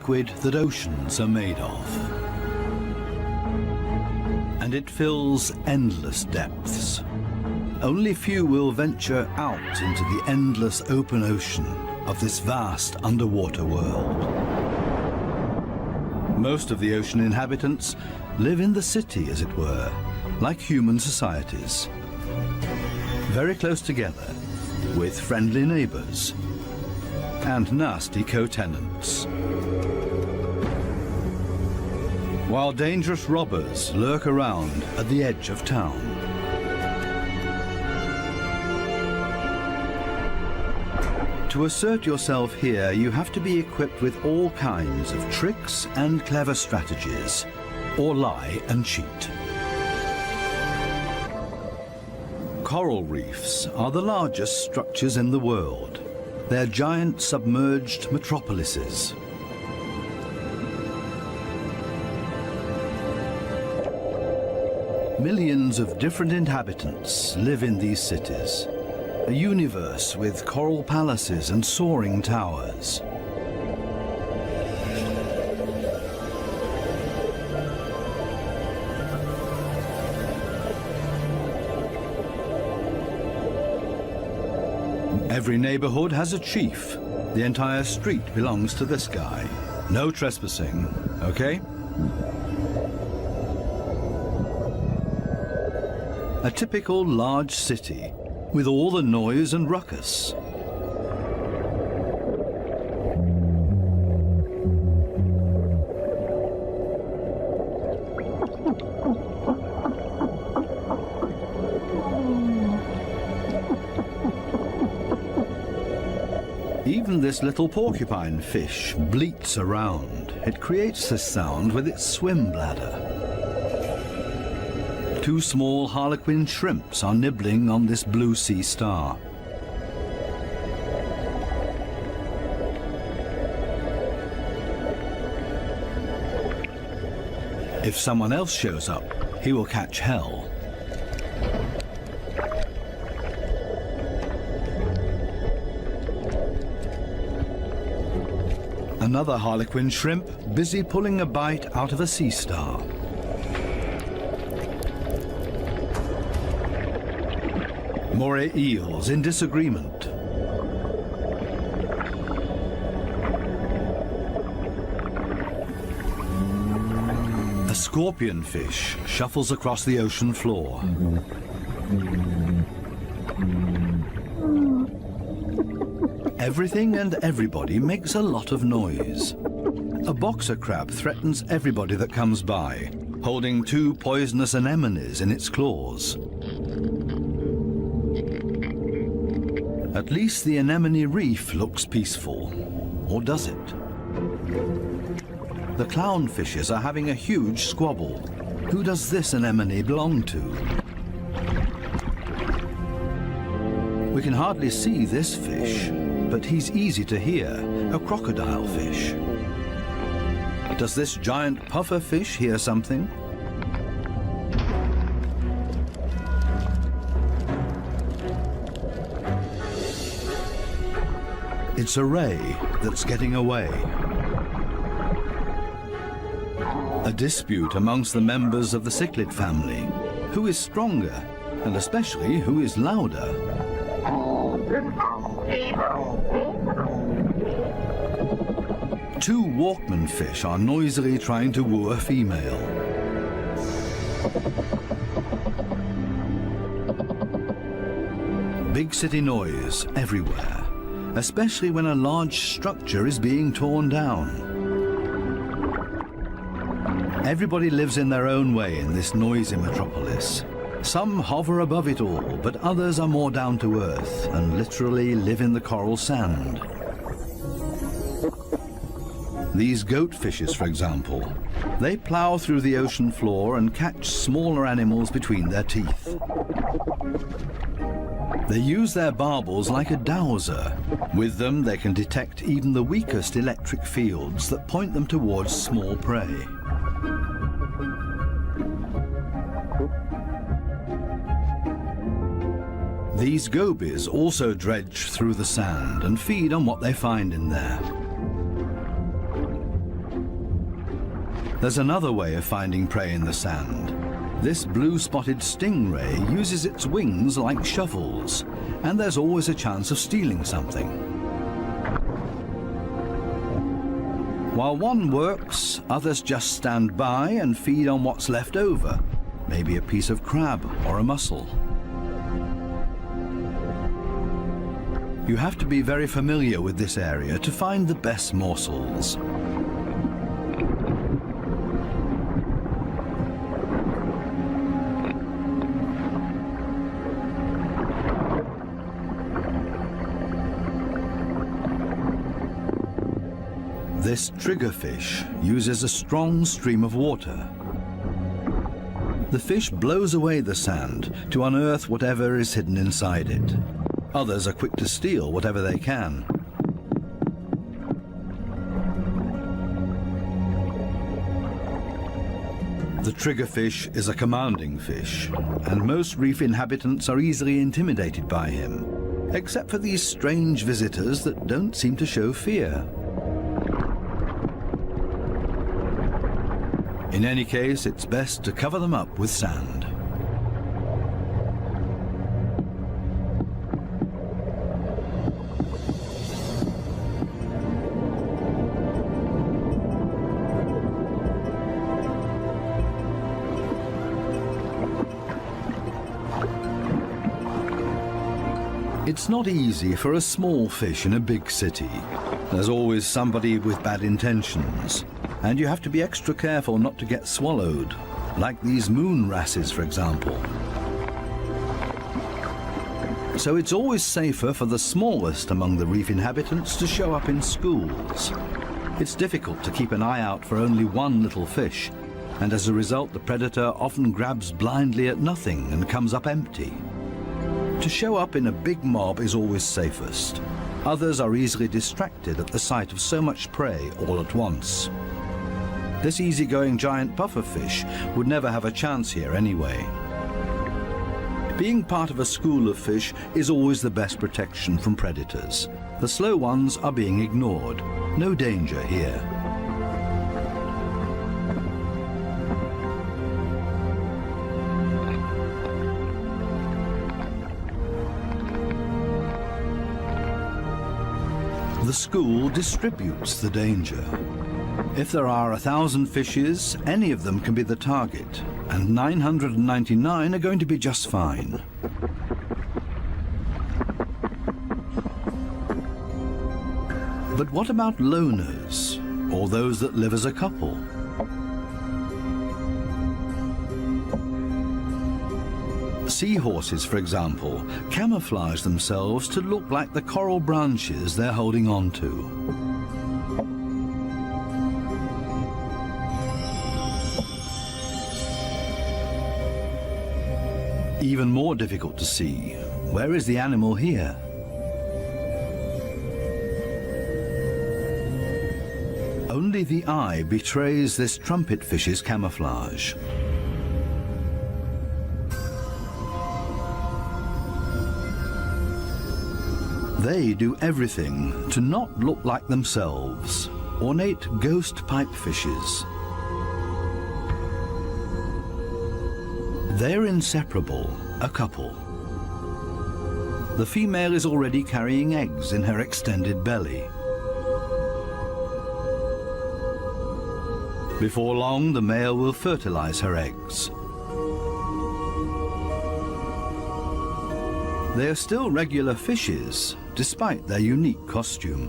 liquid that oceans are made of. And it fills endless depths. Only few will venture out into the endless open ocean of this vast underwater world. Most of the ocean inhabitants live in the city, as it were, like human societies. Very close together, with friendly neighbors and nasty co-tenants. While dangerous robbers lurk around at the edge of town. To assert yourself here, you have to be equipped with all kinds of tricks and clever strategies, or lie and cheat. Coral reefs are the largest structures in the world. They're giant submerged metropolises. Millions of different inhabitants live in these cities. A universe with coral palaces and soaring towers. Every neighborhood has a chief. The entire street belongs to this guy. No trespassing, okay? A typical large city with all the noise and ruckus. Even this little porcupine fish bleats around. It creates this sound with its swim bladder. Two small harlequin shrimps are nibbling on this blue sea star. If someone else shows up, he will catch hell. Another harlequin shrimp busy pulling a bite out of a sea star. Moray eels in disagreement. A scorpion fish shuffles across the ocean floor. Everything and everybody makes a lot of noise. A boxer crab threatens everybody that comes by, holding two poisonous anemones in its claws. At least the anemone reef looks peaceful. Or does it? The clownfishes are having a huge squabble. Who does this anemone belong to? We can hardly see this fish, but he's easy to hear, a crocodile fish. Does this giant puffer fish hear something? It's a ray that's getting away. A dispute amongst the members of the cichlid family. Who is stronger, and especially who is louder? Two Walkman fish are noisily trying to woo a female. Big city noise everywhere, especially when a large structure is being torn down. Everybody lives in their own way in this noisy metropolis. Some hover above it all, but others are more down to earth and literally live in the coral sand. These goatfishes, for example, they plow through the ocean floor and catch smaller animals between their teeth. They use their barbels like a dowser. With them, they can detect even the weakest electric fields that point them towards small prey. These gobies also dredge through the sand and feed on what they find in there. There's another way of finding prey in the sand. This blue-spotted stingray uses its wings like shovels, and there's always a chance of stealing something. While one works, others just stand by and feed on what's left over, maybe a piece of crab or a mussel. You have to be very familiar with this area to find the best morsels. This triggerfish uses a strong stream of water. The fish blows away the sand to unearth whatever is hidden inside it. Others are quick to steal whatever they can. The triggerfish is a commanding fish, and most reef inhabitants are easily intimidated by him, except for these strange visitors that don't seem to show fear. In any case, it's best to cover them up with sand. It's not easy for a small fish in a big city. There's always somebody with bad intentions, and you have to be extra careful not to get swallowed, like these moon wrasses, for example. So it's always safer for the smallest among the reef inhabitants to show up in schools. It's difficult to keep an eye out for only one little fish, and as a result the predator often grabs blindly at nothing and comes up empty. To show up in a big mob is always safest. Others are easily distracted at the sight of so much prey all at once. This easygoing giant pufferfish would never have a chance here anyway. Being part of a school of fish is always the best protection from predators. The slow ones are being ignored. No danger here. The school distributes the danger. If there are 1,000 fishes, any of them can be the target, and 999 are going to be just fine. But what about loners, or those that live as a couple? Seahorses, for example, camouflage themselves to look like the coral branches they're holding on to. Even more difficult to see, where is the animal here? Only the eye betrays this trumpetfish's camouflage. They do everything to not look like themselves, ornate ghost pipefishes. They're inseparable, a couple. The female is already carrying eggs in her extended belly. Before long, the male will fertilize her eggs. They are still regular fishes, despite their unique costume.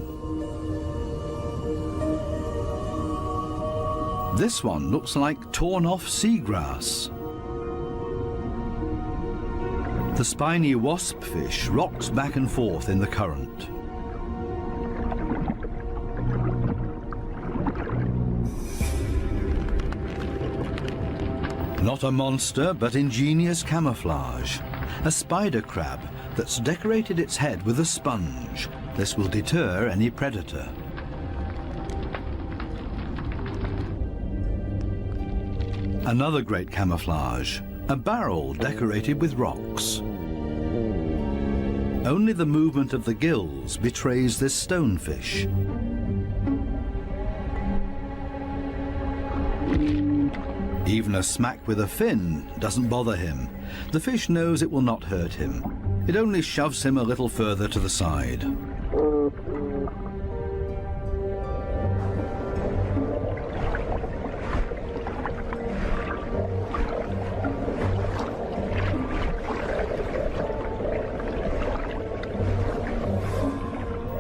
This one looks like torn-off seagrass. The spiny waspfish rocks back and forth in the current. Not a monster, but ingenious camouflage. A spider crab that's decorated its head with a sponge. This will deter any predator. Another great camouflage, a barrel decorated with rocks. Only the movement of the gills betrays this stonefish. Even a smack with a fin doesn't bother him. The fish knows it will not hurt him. It only shoves him a little further to the side.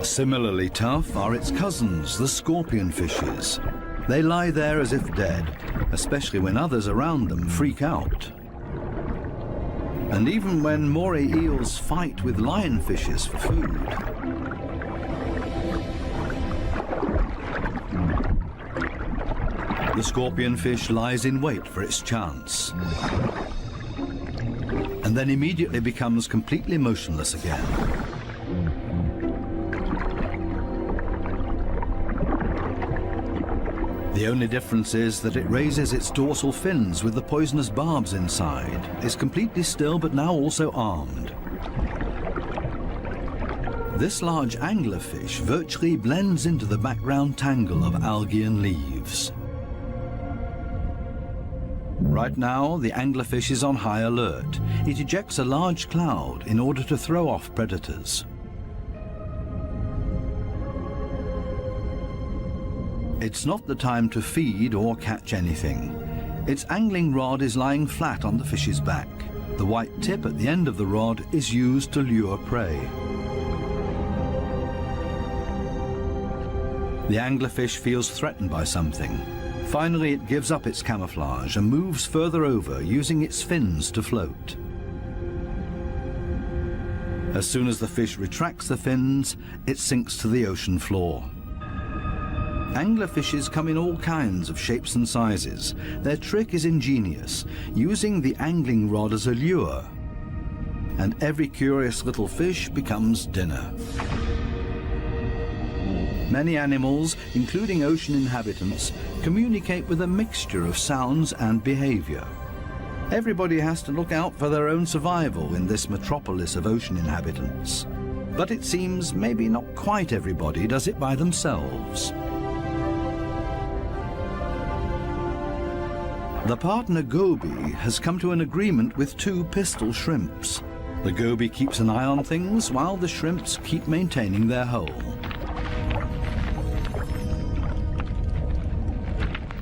Similarly tough are its cousins, the scorpion fishes. They lie there as if dead, especially when others around them freak out. And even when moray eels fight with lionfishes for food. The scorpion fish lies in wait for its chance, and then immediately becomes completely motionless again. The only difference is that it raises its dorsal fins with the poisonous barbs inside. It's completely still, but now also armed. This large anglerfish virtually blends into the background tangle of algae and leaves. Right now, the anglerfish is on high alert. It ejects a large cloud in order to throw off predators. It's not the time to feed or catch anything. Its angling rod is lying flat on the fish's back. The white tip at the end of the rod is used to lure prey. The anglerfish feels threatened by something. Finally, it gives up its camouflage and moves further over, using its fins to float. As soon as the fish retracts the fins, it sinks to the ocean floor. Anglerfishes come in all kinds of shapes and sizes. Their trick is ingenious, using the angling rod as a lure. And every curious little fish becomes dinner. Many animals, including ocean inhabitants, communicate with a mixture of sounds and behavior. Everybody has to look out for their own survival in this metropolis of ocean inhabitants. But it seems maybe not quite everybody does it by themselves. The partner goby has come to an agreement with two pistol shrimps. The goby keeps an eye on things while the shrimps keep maintaining their hole.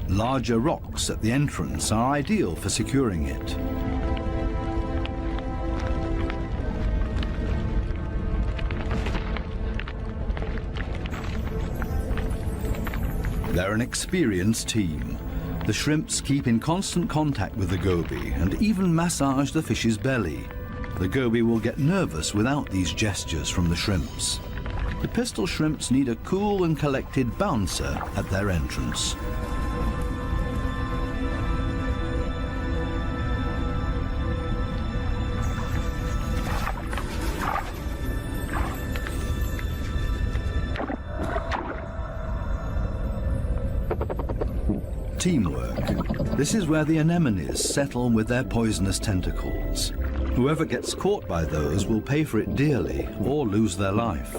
Larger rocks at the entrance are ideal for securing it. They're an experienced team. The shrimps keep in constant contact with the goby and even massage the fish's belly. The goby will get nervous without these gestures from the shrimps. The pistol shrimps need a cool and collected bouncer at their entrance. Teamwork. This is where the anemones settle with their poisonous tentacles. Whoever gets caught by those will pay for it dearly or lose their life.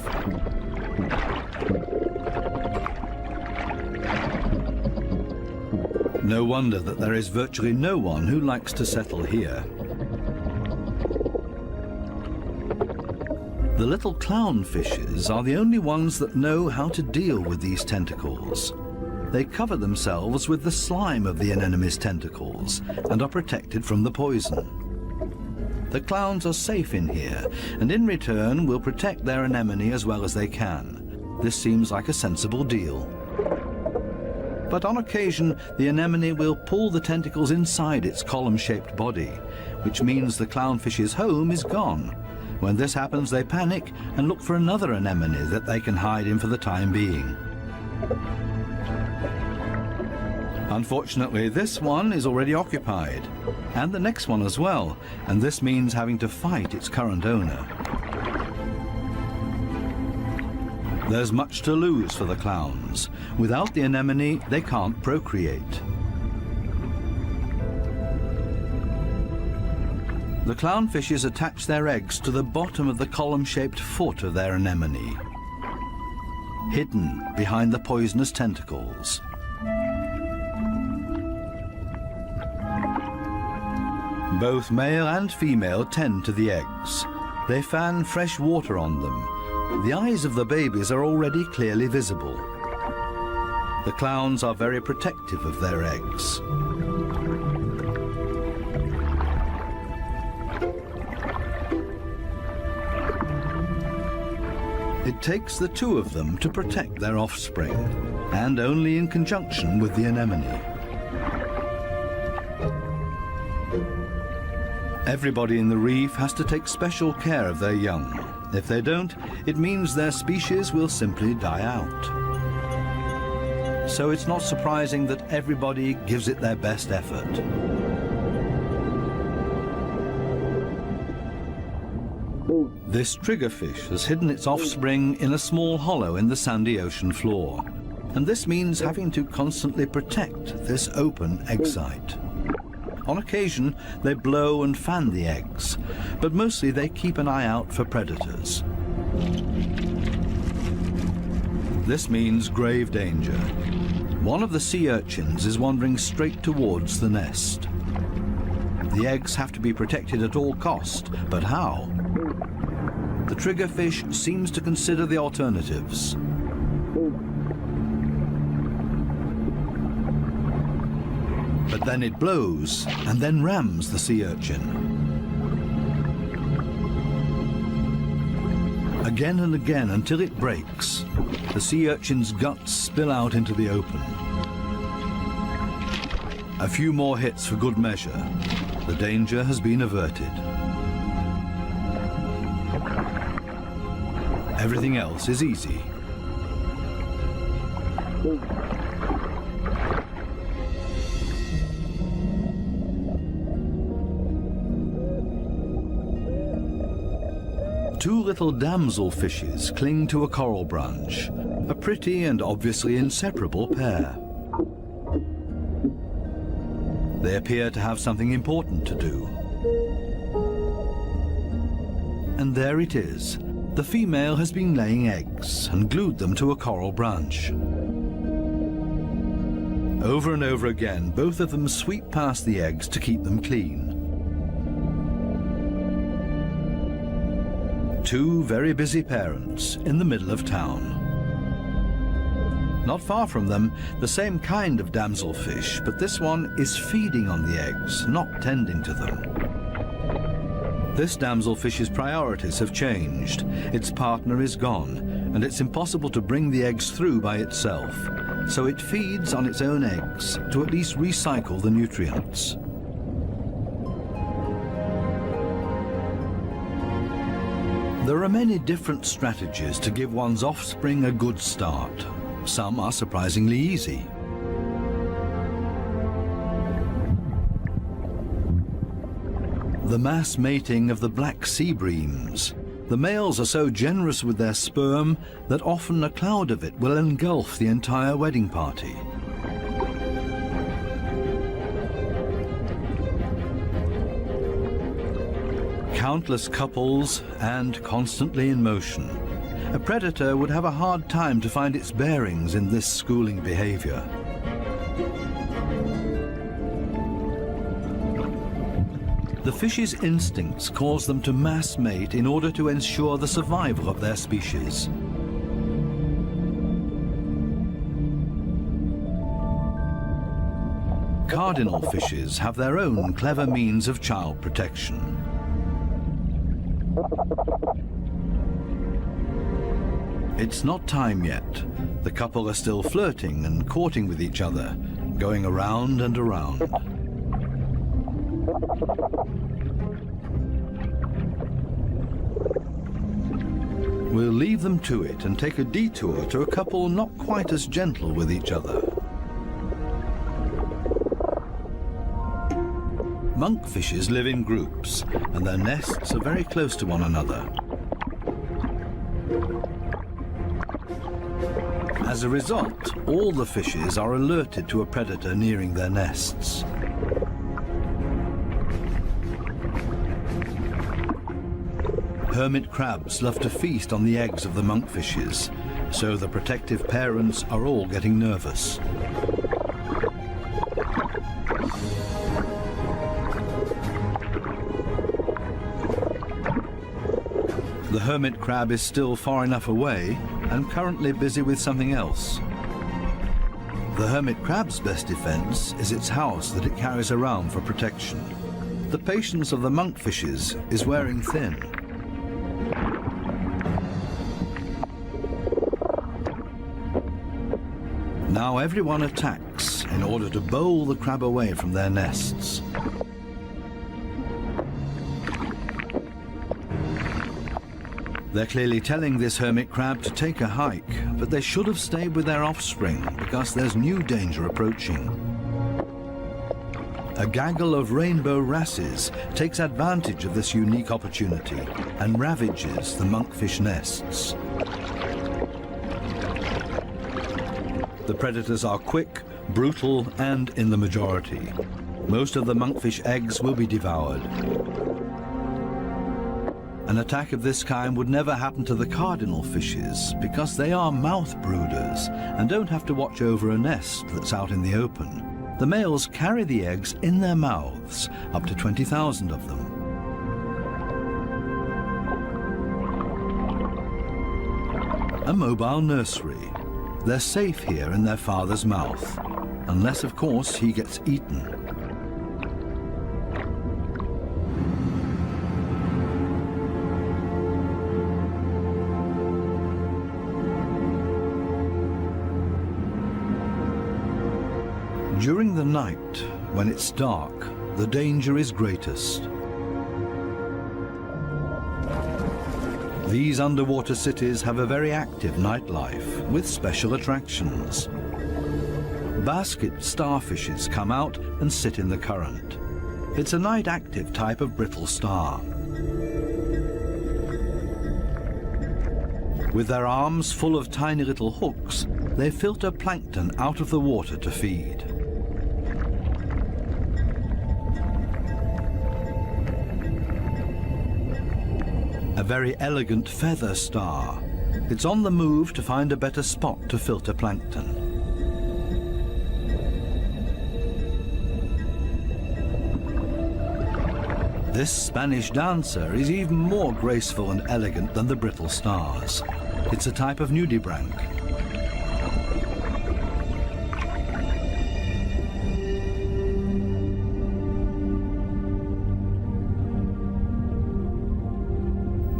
No wonder that there is virtually no one who likes to settle here. The little clownfishes are the only ones that know how to deal with these tentacles. They cover themselves with the slime of the anemone's tentacles and are protected from the poison. The clowns are safe in here and in return will protect their anemone as well as they can. This seems like a sensible deal. But on occasion, the anemone will pull the tentacles inside its column-shaped body, which means the clownfish's home is gone. When this happens, they panic and look for another anemone that they can hide in for the time being. Unfortunately, this one is already occupied, and the next one as well, and this means having to fight its current owner. There's much to lose for the clowns. Without the anemone, they can't procreate. The clownfishes attach their eggs to the bottom of the column-shaped foot of their anemone, hidden behind the poisonous tentacles. Both male and female tend to the eggs. They fan fresh water on them. The eyes of the babies are already clearly visible. The clowns are very protective of their eggs. It takes the two of them to protect their offspring, and only in conjunction with the anemone. Everybody in the reef has to take special care of their young. If they don't, it means their species will simply die out. So it's not surprising that everybody gives it their best effort. This triggerfish has hidden its offspring in a small hollow in the sandy ocean floor, and this means having to constantly protect this open egg site. On occasion, they blow and fan the eggs, but mostly they keep an eye out for predators. This means grave danger. One of the sea urchins is wandering straight towards the nest. The eggs have to be protected at all cost, but how? The triggerfish seems to consider the alternatives. But then it blows and then rams the sea urchin. Again and again until it breaks. The sea urchin's guts spill out into the open. A few more hits for good measure. The danger has been averted. Everything else is easy. Two little damselfishes cling to a coral branch, a pretty and obviously inseparable pair. They appear to have something important to do. And there it is. The female has been laying eggs and glued them to a coral branch. Over and over again, both of them sweep past the eggs to keep them clean. Two very busy parents in the middle of town. Not far from them, the same kind of damselfish, but this one is feeding on the eggs, not tending to them. This damselfish's priorities have changed. Its partner is gone, and it's impossible to bring the eggs through by itself. So it feeds on its own eggs to at least recycle the nutrients. There are many different strategies to give one's offspring a good start. Some are surprisingly easy. The mass mating of the black sea breams. The males are so generous with their sperm that often a cloud of it will engulf the entire wedding party. Countless couples and constantly in motion. A predator would have a hard time to find its bearings in this schooling behavior. The fish's instincts cause them to mass mate in order to ensure the survival of their species. Cardinal fishes have their own clever means of child protection. It's not time yet. The couple are still flirting and courting with each other, going around and around. We'll leave them to it and take a detour to a couple not quite as gentle with each other. Monkfishes live in groups, and their nests are very close to one another. As a result, all the fishes are alerted to a predator nearing their nests. Hermit crabs love to feast on the eggs of the monkfishes, so the protective parents are all getting nervous. The hermit crab is still far enough away and currently busy with something else. The hermit crab's best defense is its house that it carries around for protection. The patience of the monkfishes is wearing thin. Now everyone attacks in order to bowl the crab away from their nests. They're clearly telling this hermit crab to take a hike, but they should have stayed with their offspring because there's new danger approaching. A gaggle of rainbow wrasses takes advantage of this unique opportunity and ravages the monkfish nests. The predators are quick, brutal, and in the majority. Most of the monkfish eggs will be devoured. An attack of this kind would never happen to the cardinal fishes because they are mouth brooders and don't have to watch over a nest that's out in the open. The males carry the eggs in their mouths, up to 20,000 of them. A mobile nursery. They're safe here in their father's mouth, unless, of course, he gets eaten. During the night, when it's dark, the danger is greatest. These underwater cities have a very active nightlife with special attractions. Basket starfishes come out and sit in the current. It's a night-active type of brittle star. With their arms full of tiny little hooks, they filter plankton out of the water to feed. A very elegant feather star. It's on the move to find a better spot to filter plankton. This Spanish dancer is even more graceful and elegant than the brittle stars. It's a type of nudibranch.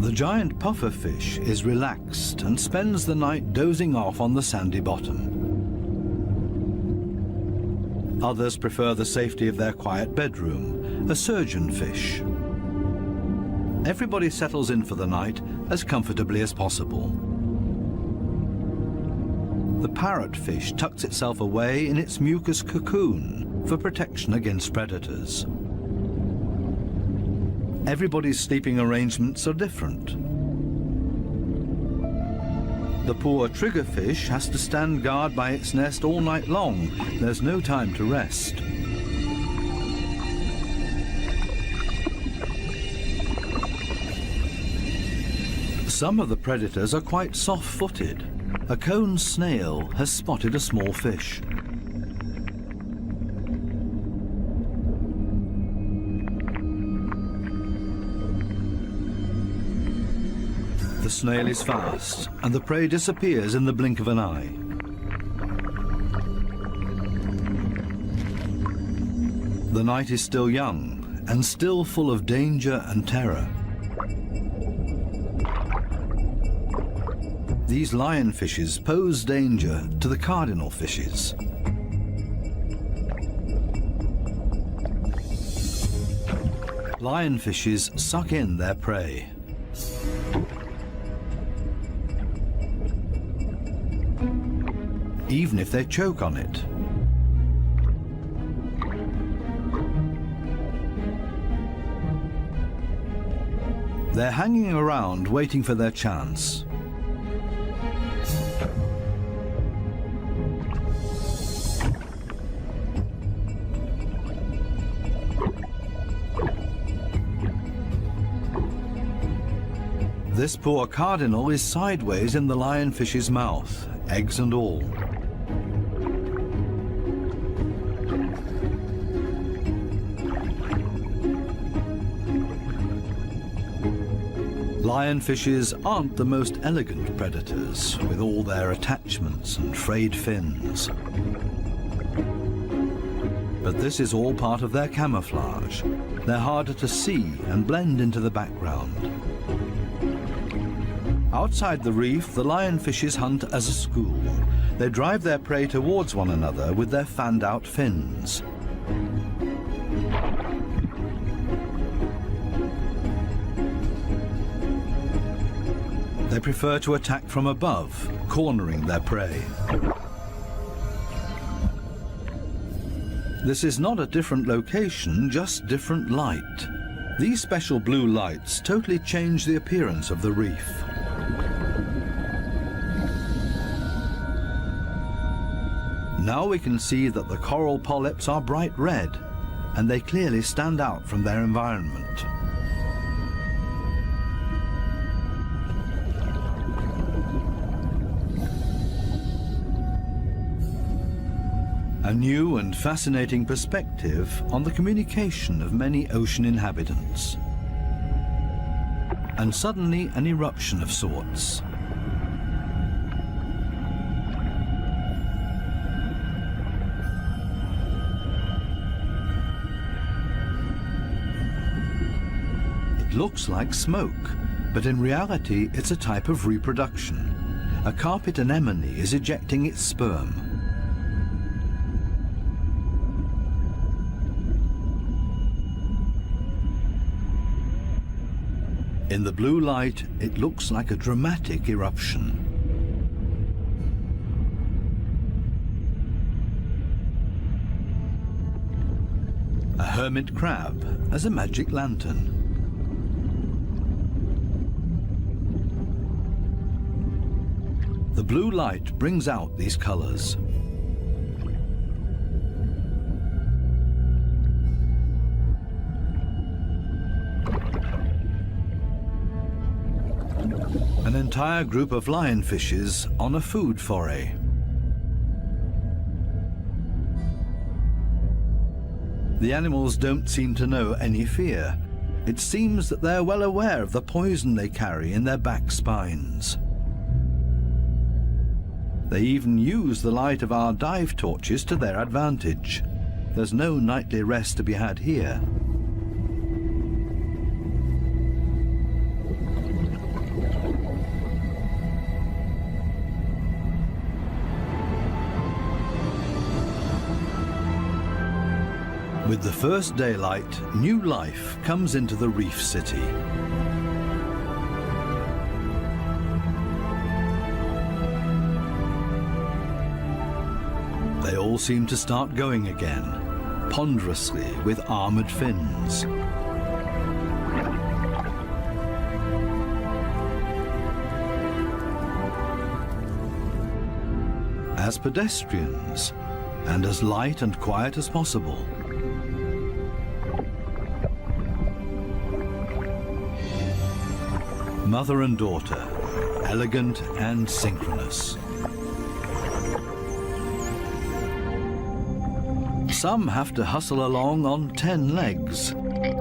The giant pufferfish is relaxed and spends the night dozing off on the sandy bottom. Others prefer the safety of their quiet bedroom, a surgeonfish. Everybody settles in for the night as comfortably as possible. The parrotfish tucks itself away in its mucus cocoon for protection against predators. Everybody's sleeping arrangements are different. The poor triggerfish has to stand guard by its nest all night long. There's no time to rest. Some of the predators are quite soft-footed. A cone snail has spotted a small fish. The snail is fast, and the prey disappears in the blink of an eye. The night is still young, and still full of danger and terror. These lionfishes pose danger to the cardinal fishes. Lionfishes suck in their prey. Even if they choke on it. They're hanging around waiting for their chance. This poor cardinal is sideways in the lionfish's mouth, eggs and all. Lionfishes aren't the most elegant predators, with all their attachments and frayed fins. But this is all part of their camouflage. They're harder to see and blend into the background. Outside the reef, the lionfishes hunt as a school. They drive their prey towards one another with their fanned-out fins. They prefer to attack from above, cornering their prey. This is not a different location, just different light. These special blue lights totally change the appearance of the reef. Now we can see that the coral polyps are bright red, and they clearly stand out from their environment. A new and fascinating perspective on the communication of many ocean inhabitants. And suddenly an eruption of sorts. It looks like smoke, but in reality it's a type of reproduction. A carpet anemone is ejecting its sperm. In the blue light, it looks like a dramatic eruption. A hermit crab as a magic lantern. The blue light brings out these colors. An entire group of lionfishes on a food foray. The animals don't seem to know any fear. It seems that they're well aware of the poison they carry in their back spines. They even use the light of our dive torches to their advantage. There's no nightly rest to be had here. With the first daylight, new life comes into the reef city. They all seem to start going again, ponderously with armored fins. As pedestrians, and as light and quiet as possible. Mother and daughter, elegant and synchronous. Some have to hustle along on 10 legs.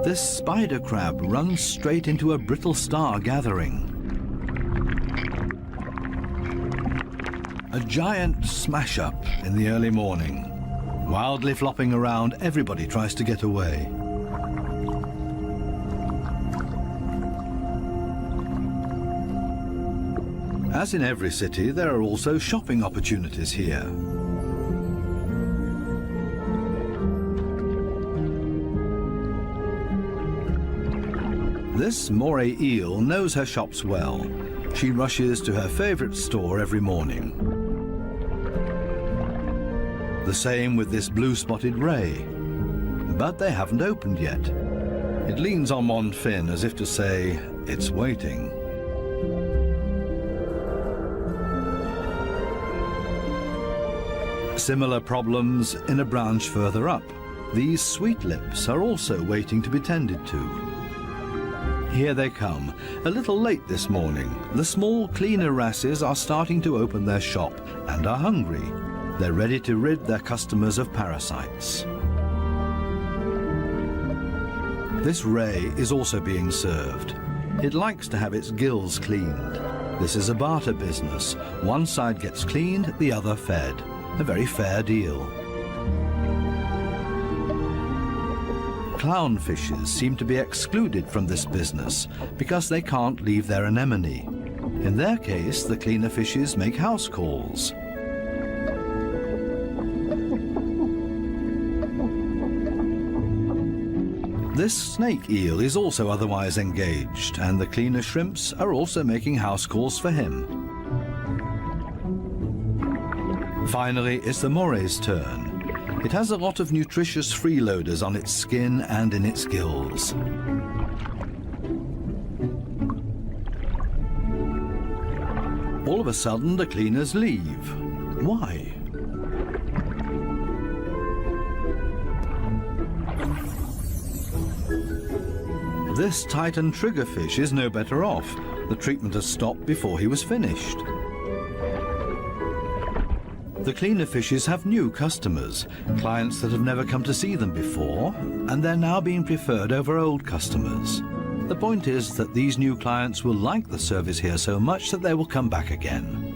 This spider crab runs straight into a brittle star gathering. A giant smash-up in the early morning. Wildly flopping around, everybody tries to get away. As in every city, there are also shopping opportunities here. This moray eel knows her shops well. She rushes to her favorite store every morning. The same with this blue-spotted ray. But they haven't opened yet. It leans on one fin as if to say, it's waiting. Similar problems in a branch further up. These sweet lips are also waiting to be tended to. Here they come, a little late this morning. The small cleaner wrasses are starting to open their shop and are hungry. They're ready to rid their customers of parasites. This ray is also being served. It likes to have its gills cleaned. This is a barter business. One side gets cleaned, the other fed. A very fair deal. Clownfishes seem to be excluded from this business because they can't leave their anemone. In their case, the cleaner fishes make house calls. This snake eel is also otherwise engaged, and the cleaner shrimps are also making house calls for him. Finally, it's the moray's turn. It has a lot of nutritious freeloaders on its skin and in its gills. All of a sudden, the cleaners leave. Why? This Titan triggerfish is no better off. The treatment has stopped before he was finished. The cleaner fishes have new customers, clients that have never come to see them before, and they're now being preferred over old customers. The point is that these new clients will like the service here so much that they will come back again.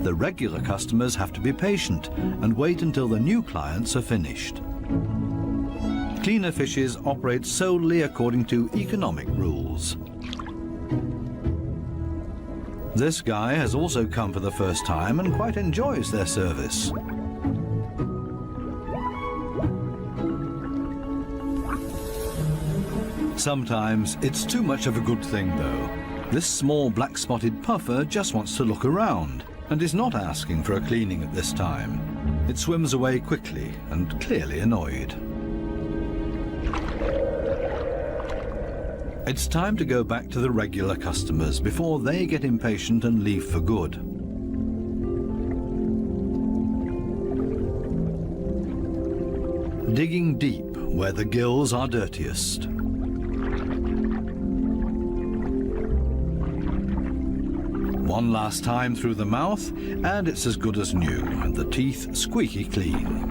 The regular customers have to be patient and wait until the new clients are finished. Cleaner fishes operate solely according to economic rules. This guy has also come for the first time and quite enjoys their service. Sometimes it's too much of a good thing, though. This small black-spotted puffer just wants to look around and is not asking for a cleaning at this time. It swims away quickly and clearly annoyed. It's time to go back to the regular customers before they get impatient and leave for good. Digging deep where the gills are dirtiest. One last time through the mouth, and it's as good as new, and the teeth squeaky clean.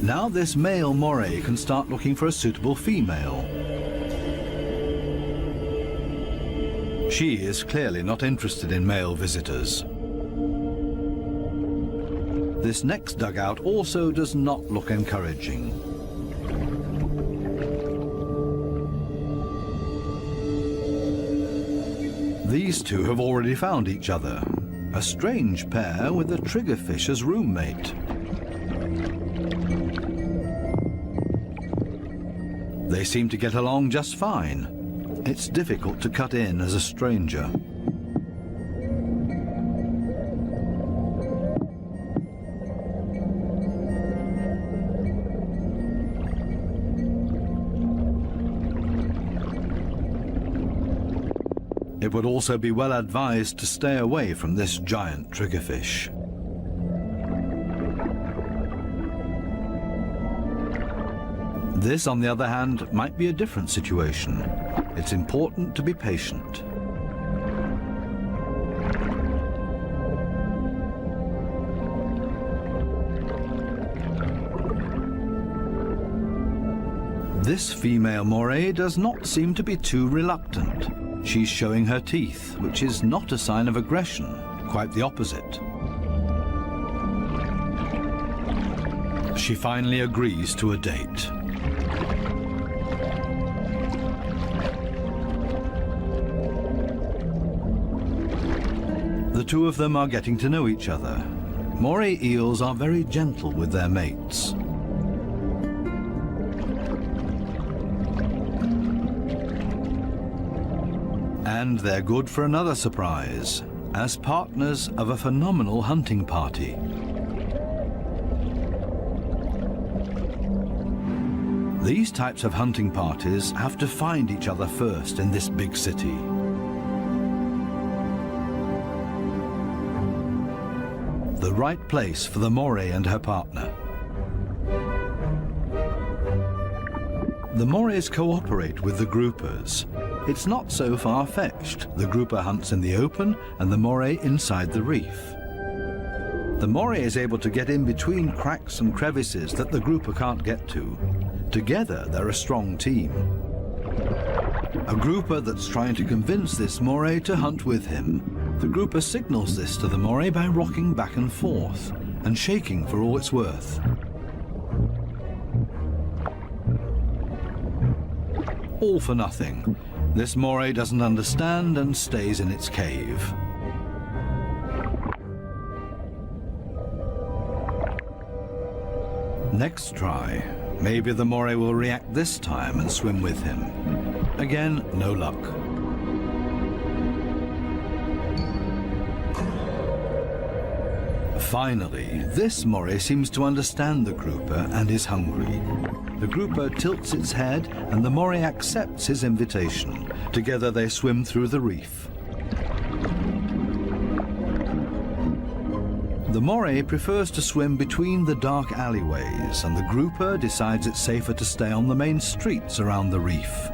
Now this male moray can start looking for a suitable female. She is clearly not interested in male visitors. This next dugout also does not look encouraging. These two have already found each other. A strange pair with a triggerfish as roommate. They seem to get along just fine. It's difficult to cut in as a stranger. It would also be well advised to stay away from this giant triggerfish. This, on the other hand, might be a different situation. It's important to be patient. This female moray does not seem to be too reluctant. She's showing her teeth, which is not a sign of aggression, quite the opposite. She finally agrees to a date. The two of them are getting to know each other. Moray eels are very gentle with their mates. And they're good for another surprise, as partners of a phenomenal hunting party. These types of hunting parties have to find each other first in this big city. The right place for the moray and her partner. The morays cooperate with the groupers. It's not so far-fetched. The grouper hunts in the open and the moray inside the reef. The moray is able to get in between cracks and crevices that the grouper can't get to. Together, they're a strong team. A grouper that's trying to convince this moray to hunt with him. The grouper signals this to the moray by rocking back and forth and shaking for all it's worth. All for nothing. This moray doesn't understand and stays in its cave. Next try. Maybe the moray will react this time and swim with him. Again, no luck. Finally, this moray seems to understand the grouper and is hungry. The grouper tilts its head and the moray accepts his invitation. Together they swim through the reef. The moray prefers to swim between the dark alleyways, and the grouper decides it's safer to stay on the main streets around the reef.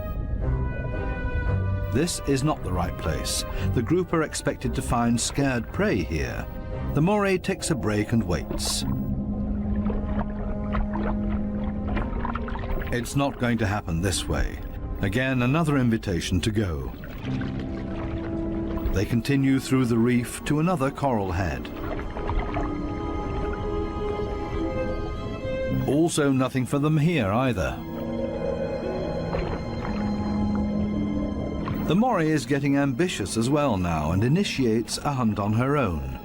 This is not the right place. The grouper expected to find scared prey here. The moray takes a break and waits. It's not going to happen this way. Again, another invitation to go. They continue through the reef to another coral head. Also nothing for them here either. The moray is getting ambitious as well now and initiates a hunt on her own.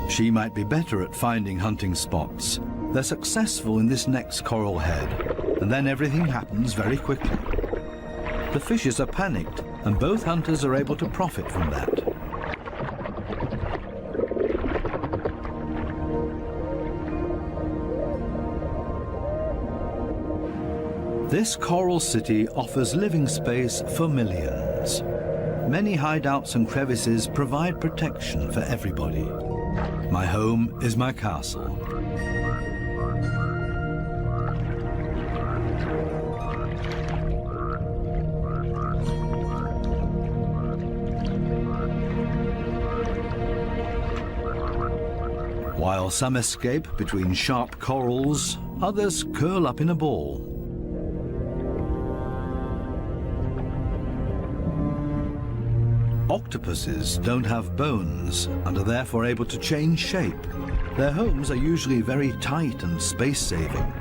She might be better at finding hunting spots. They're successful in this next coral head, and then everything happens very quickly. The fishes are panicked, and both hunters are able to profit from that. This coral city offers living space for millions. Many hideouts and crevices provide protection for everybody. My home is my castle. While some escape between sharp corals, others curl up in a ball. Octopuses don't have bones and are therefore able to change shape. Their homes are usually very tight and space-saving.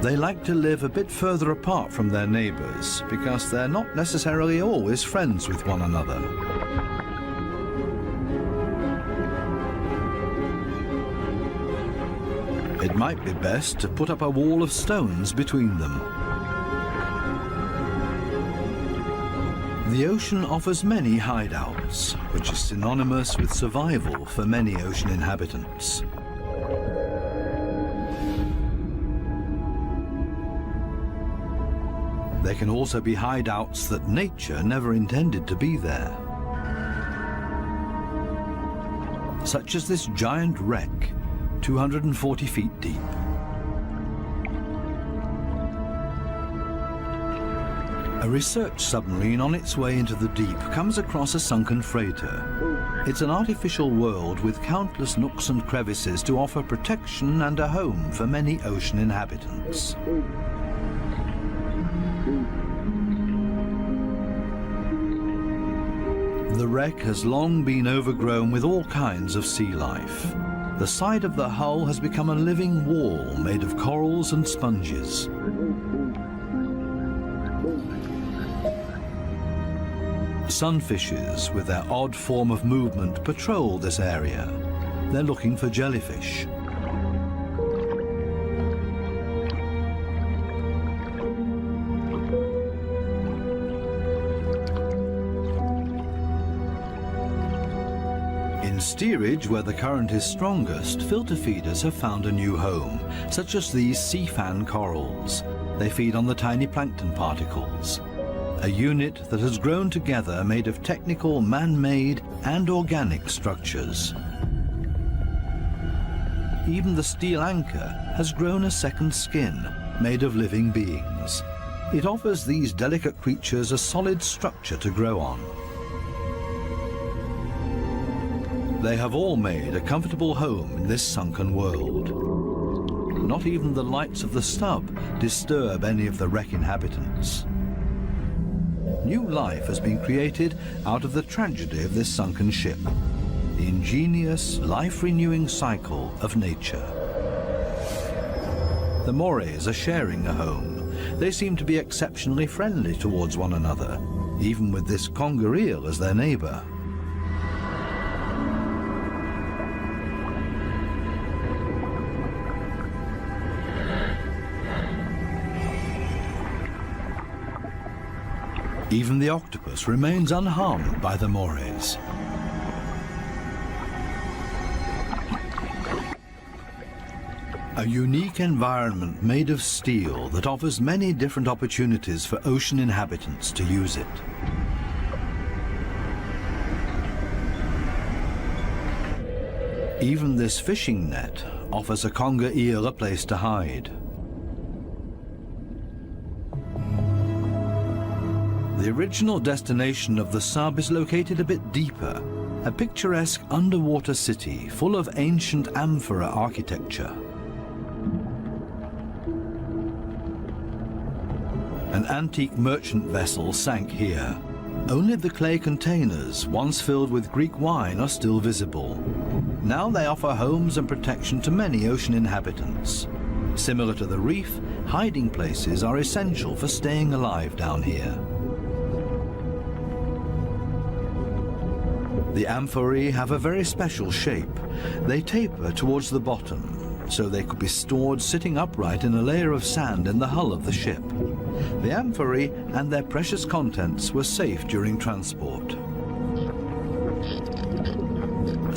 They like to live a bit further apart from their neighbors because they're not necessarily always friends with one another. It might be best to put up a wall of stones between them. The ocean offers many hideouts, which is synonymous with survival for many ocean inhabitants. There can also be hideouts that nature never intended to be there, such as this giant wreck, 240 feet deep. A research submarine on its way into the deep comes across a sunken freighter. It's an artificial world with countless nooks and crevices to offer protection and a home for many ocean inhabitants. The wreck has long been overgrown with all kinds of sea life. The side of the hull has become a living wall made of corals and sponges. Sunfishes, with their odd form of movement, patrol this area. They're looking for jellyfish. In steerage, where the current is strongest, filter feeders have found a new home, such as these sea fan corals. They feed on the tiny plankton particles. A unit that has grown together made of technical, man-made and organic structures. Even the steel anchor has grown a second skin, made of living beings. It offers these delicate creatures a solid structure to grow on. They have all made a comfortable home in this sunken world. Not even the lights of the stub disturb any of the wreck inhabitants. New life has been created out of the tragedy of this sunken ship, the ingenious, life-renewing cycle of nature. The morays are sharing a home. They seem to be exceptionally friendly towards one another, even with this conger eel as their neighbour. Even the octopus remains unharmed by the morays. A unique environment made of steel that offers many different opportunities for ocean inhabitants to use it. Even this fishing net offers a conger eel a place to hide. The original destination of the sub is located a bit deeper, a picturesque underwater city full of ancient amphora architecture. An antique merchant vessel sank here. Only the clay containers, once filled with Greek wine, are still visible. Now they offer homes and protection to many ocean inhabitants. Similar to the reef, hiding places are essential for staying alive down here. The amphorae have a very special shape. They taper towards the bottom, so they could be stored sitting upright in a layer of sand in the hull of the ship. The amphorae and their precious contents were safe during transport.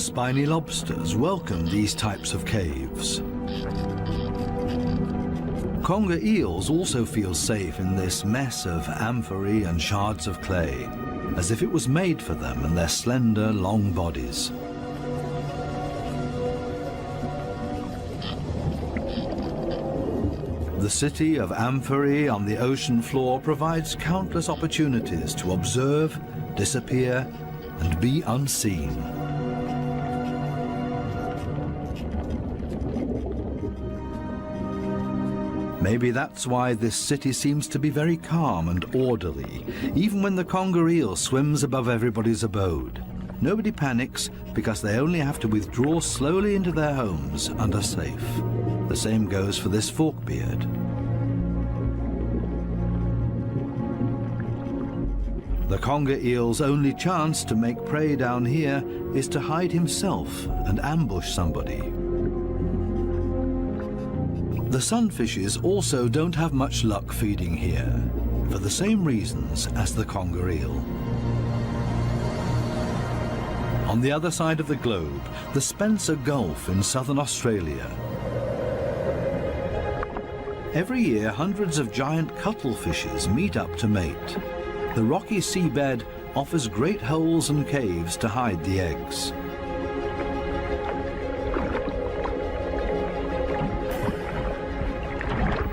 Spiny lobsters welcome these types of caves. Conger eels also feel safe in this mess of amphorae and shards of clay, as if it was made for them and their slender, long bodies. The city of amphorae on the ocean floor provides countless opportunities to observe, disappear, and be unseen. Maybe that's why this city seems to be very calm and orderly, even when the conger eel swims above everybody's abode. Nobody panics because they only have to withdraw slowly into their homes and are safe. The same goes for this forkbeard. The conger eel's only chance to make prey down here is to hide himself and ambush somebody. The sunfishes also don't have much luck feeding here, for the same reasons as the conger eel. On the other side of the globe, the Spencer Gulf in southern Australia. Every year, hundreds of giant cuttlefishes meet up to mate. The rocky seabed offers great holes and caves to hide the eggs.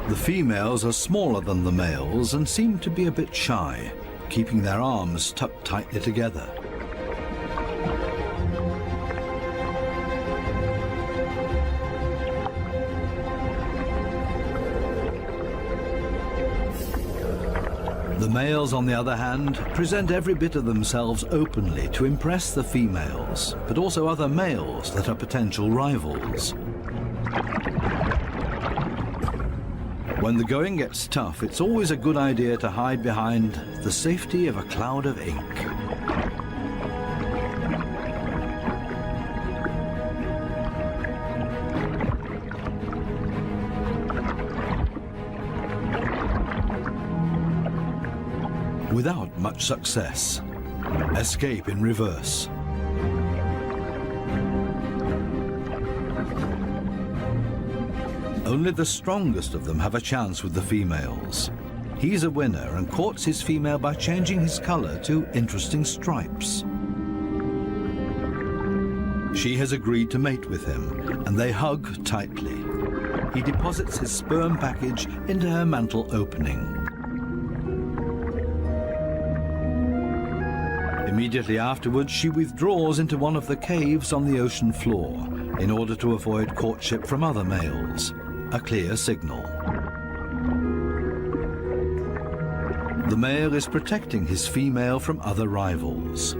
The females are smaller than the males and seem to be a bit shy, keeping their arms tucked tightly together. The males, on the other hand, present every bit of themselves openly to impress the females, but also other males that are potential rivals. When the going gets tough, it's always a good idea to hide behind the safety of a cloud of ink. Without much success. Escape in reverse. Only the strongest of them have a chance with the females. He's a winner and courts his female by changing his color to interesting stripes. She has agreed to mate with him, and they hug tightly. He deposits his sperm package into her mantle opening. Immediately afterwards, she withdraws into one of the caves on the ocean floor in order to avoid courtship from other males, a clear signal. The male is protecting his female from other rivals.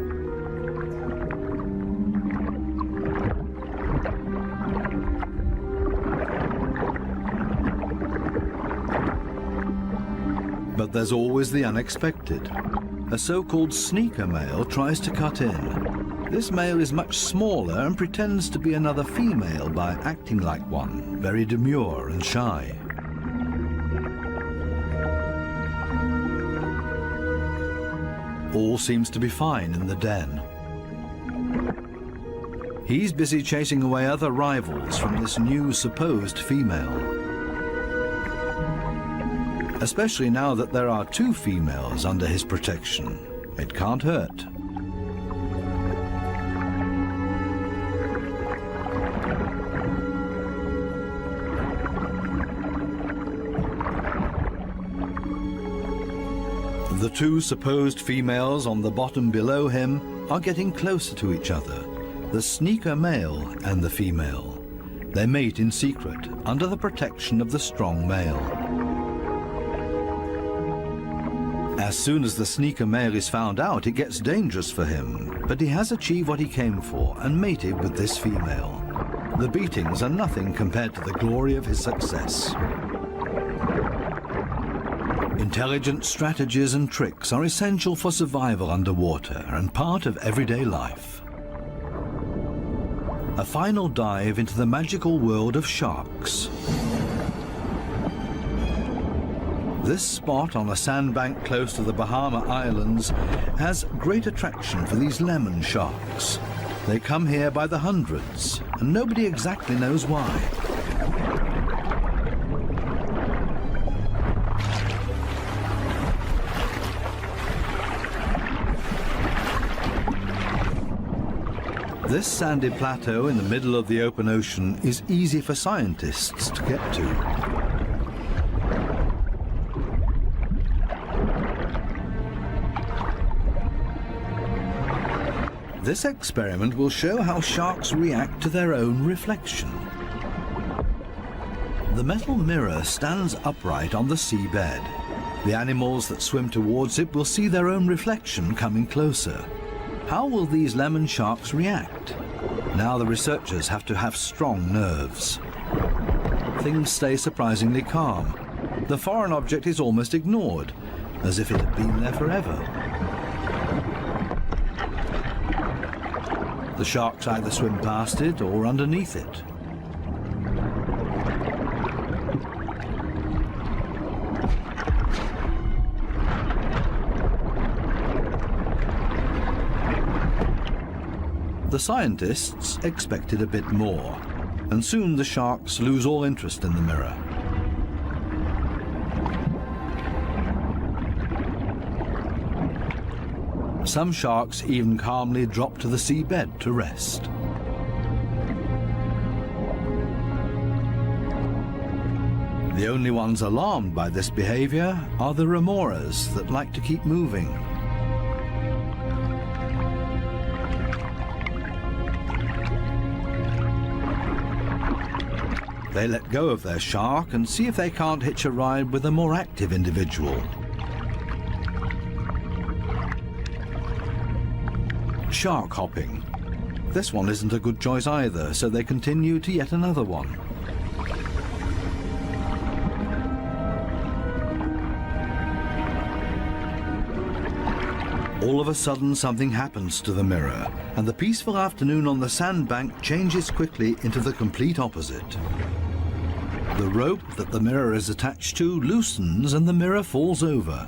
But there's always the unexpected. A so-called sneaker male tries to cut in. This male is much smaller and pretends to be another female by acting like one, very demure and shy. All seems to be fine in the den. He's busy chasing away other rivals from this new supposed female. Especially now that there are two females under his protection. It can't hurt. The two supposed females on the bottom below him are getting closer to each other, the sneaker male and the female. They mate in secret, under the protection of the strong male. As soon as the sneaker male is found out, it gets dangerous for him, but he has achieved what he came for and mated with this female. The beatings are nothing compared to the glory of his success. Intelligent strategies and tricks are essential for survival underwater and part of everyday life. A final dive into the magical world of sharks. This spot on a sandbank close to the Bahama Islands has great attraction for these lemon sharks. They come here by the hundreds, and nobody exactly knows why. This sandy plateau in the middle of the open ocean is easy for scientists to get to. This experiment will show how sharks react to their own reflection. The metal mirror stands upright on the seabed. The animals that swim towards it will see their own reflection coming closer. How will these lemon sharks react? Now the researchers have to have strong nerves. Things stay surprisingly calm. The foreign object is almost ignored, as if it had been there forever. The sharks either swim past it or underneath it. The scientists expected a bit more, and soon the sharks lose all interest in the mirror. Some sharks even calmly drop to the seabed to rest. The only ones alarmed by this behavior are the remoras that like to keep moving. They let go of their shark and see if they can't hitch a ride with a more active individual. Shark hopping. This one isn't a good choice either, so they continue to yet another one. All of a sudden, something happens to the mirror, and the peaceful afternoon on the sandbank changes quickly into the complete opposite. The rope that the mirror is attached to loosens and the mirror falls over.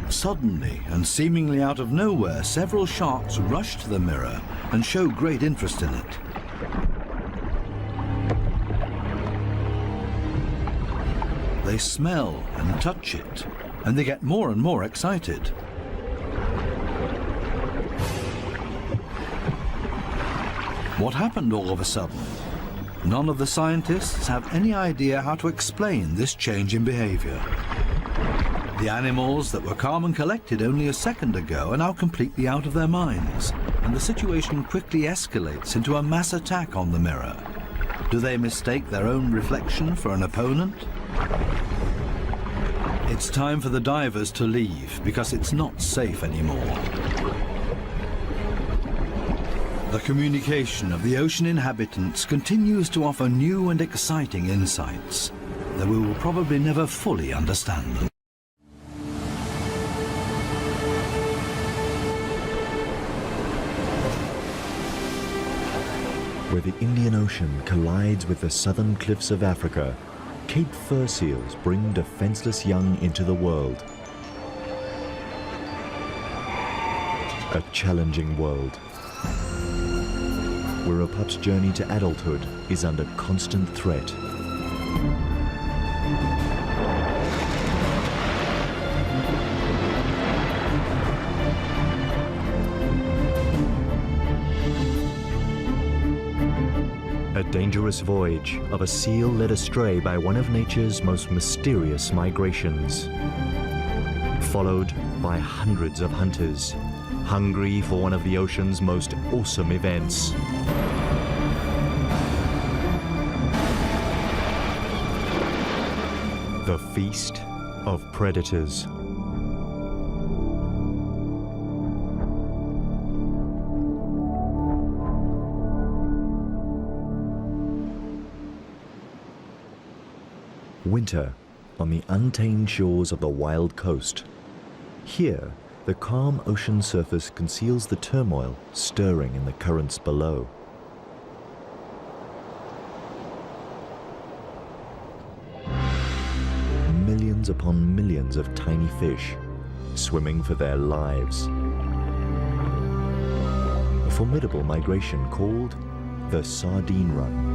Suddenly, and seemingly out of nowhere, several sharks rush to the mirror and show great interest in it. They smell and touch it, and they get more and more excited. What happened all of a sudden? None of the scientists have any idea how to explain this change in behavior. The animals that were calm and collected only a second ago are now completely out of their minds, and the situation quickly escalates into a mass attack on the mirror. Do they mistake their own reflection for an opponent? It's time for the divers to leave because it's not safe anymore. The communication of the ocean inhabitants continues to offer new and exciting insights, though we will probably never fully understand them. Where the Indian Ocean collides with the southern cliffs of Africa, Cape fur seals bring defenseless young into the world. A challenging world, where a pup's journey to adulthood is under constant threat. A dangerous voyage of a seal led astray by one of nature's most mysterious migrations. Followed by hundreds of hunters, hungry for one of the ocean's most awesome events. The Feast of Predators. Winter on the untamed shores of the wild coast. Here, the calm ocean surface conceals the turmoil stirring in the currents below. Millions upon millions of tiny fish swimming for their lives. A formidable migration called the Sardine Run.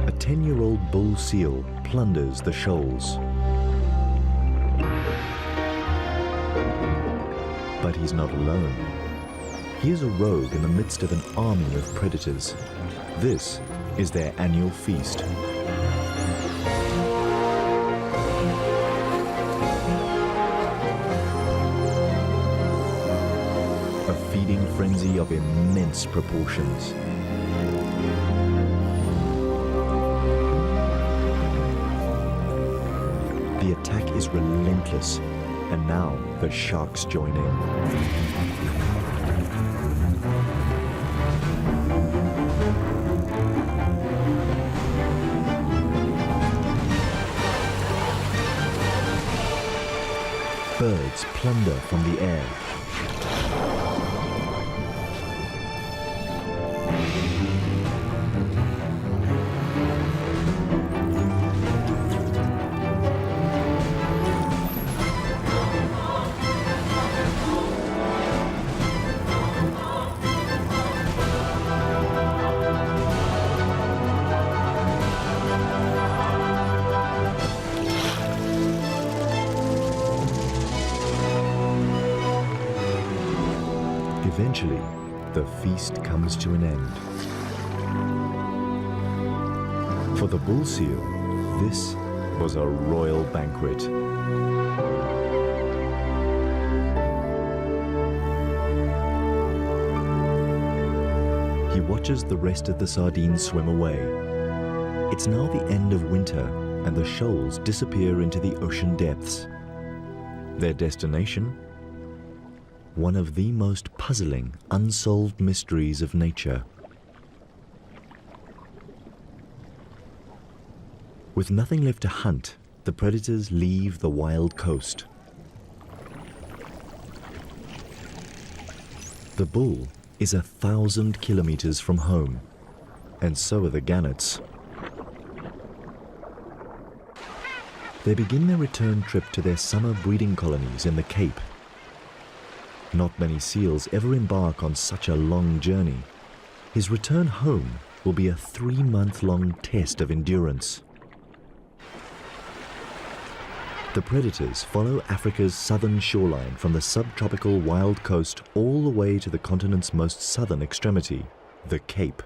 A 10-year-old bull seal plunders the shoals. But he's not alone. He is a rogue in the midst of an army of predators. This is their annual feast. A feeding frenzy of immense proportions. The attack is relentless, and now the sharks join in. Birds plunder from the air. Eventually, the feast comes to an end. For the bull seal, this was a royal banquet. He watches the rest of the sardines swim away. It's now the end of winter, and the shoals disappear into the ocean depths. Their destination? One of the most puzzling, unsolved mysteries of nature. With nothing left to hunt, the predators leave the wild coast. The bull is 1,000 kilometers from home, and so are the gannets. They begin their return trip to their summer breeding colonies in the Cape. Not many seals ever embark on such a long journey. His return home will be a 3-month-long test of endurance. The predators follow Africa's southern shoreline from the subtropical wild coast all the way to the continent's most southern extremity, the Cape.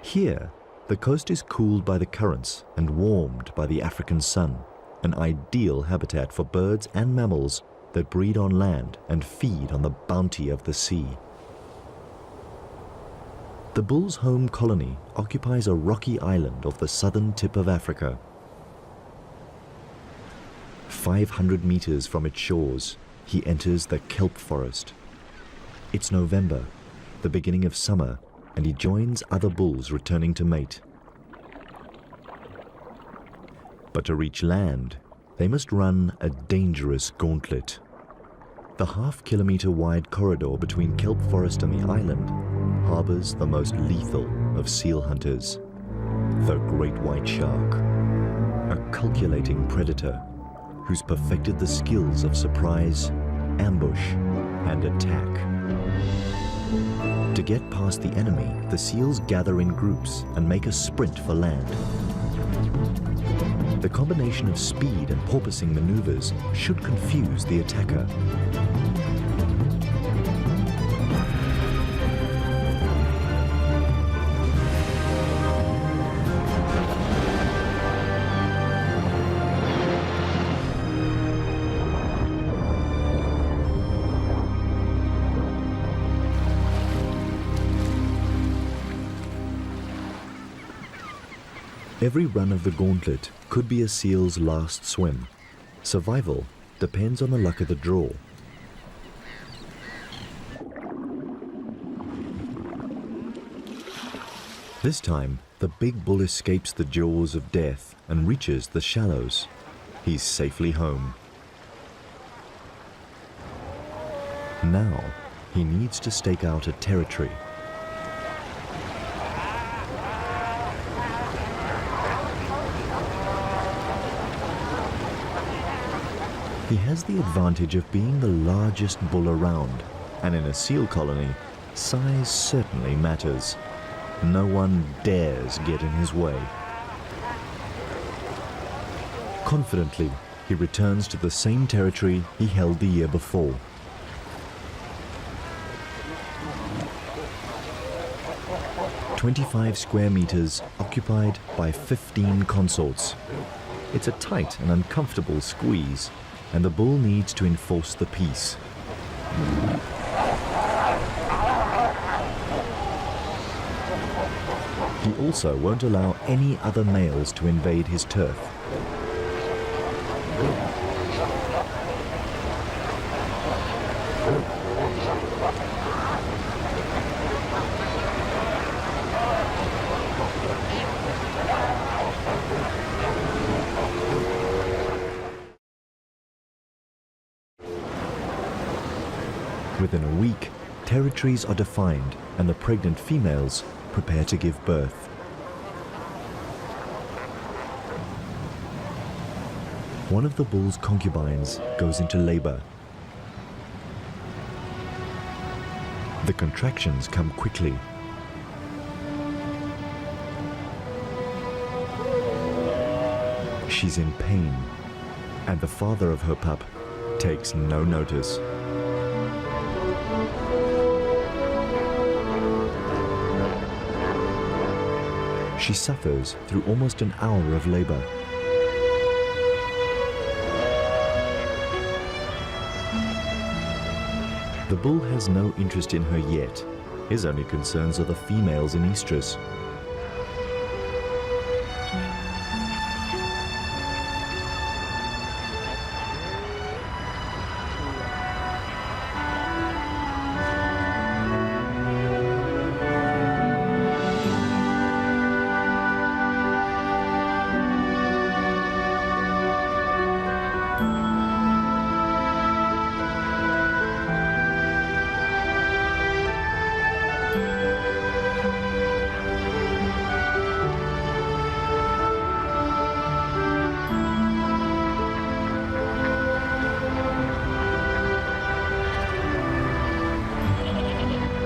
Here, the coast is cooled by the currents and warmed by the African sun, an ideal habitat for birds and mammals that breed on land and feed on the bounty of the sea. The bull's home colony occupies a rocky island off the southern tip of Africa. 500 meters from its shores, he enters the kelp forest. It's November, the beginning of summer, and he joins other bulls returning to mate. But to reach land, they must run a dangerous gauntlet. The half-kilometer wide corridor between kelp forest and the island harbors the most lethal of seal hunters, the great white shark, a calculating predator who's perfected the skills of surprise, ambush, and attack. To get past the enemy, the seals gather in groups and make a sprint for land. The combination of speed and porpoising maneuvers should confuse the attacker. Every run of the gauntlet could be a seal's last swim. Survival depends on the luck of the draw. This time, the big bull escapes the jaws of death and reaches the shallows. He's safely home. Now, he needs to stake out a territory. He has the advantage of being the largest bull around, and in a seal colony, size certainly matters. No one dares get in his way. Confidently, he returns to the same territory he held the year before. "25 square meters occupied by 15 consorts. It's a tight and uncomfortable squeeze, and the bull needs to enforce the peace. He also won't allow any other males to invade his turf. Within a week, territories are defined and the pregnant females prepare to give birth. One of the bull's concubines goes into labor. The contractions come quickly. She's in pain, and the father of her pup takes no notice. She suffers through almost an hour of labor. The bull has no interest in her yet. His only concerns are the females in estrus.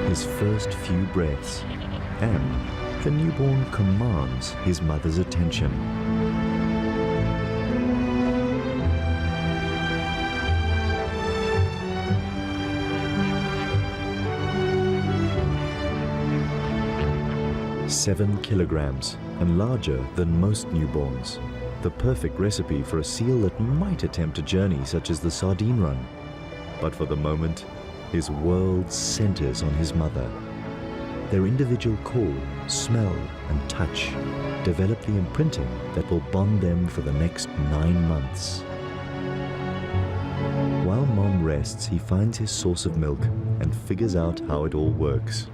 His first few breaths, and the newborn commands his mother's attention. 7 kilograms and larger than most newborns. The perfect recipe for a seal that might attempt a journey such as the sardine run. But for the moment, his world centers on his mother. Their individual call, smell, and touch develop the imprinting that will bond them for the next 9 months. While Mom rests, he finds his source of milk and figures out how it all works.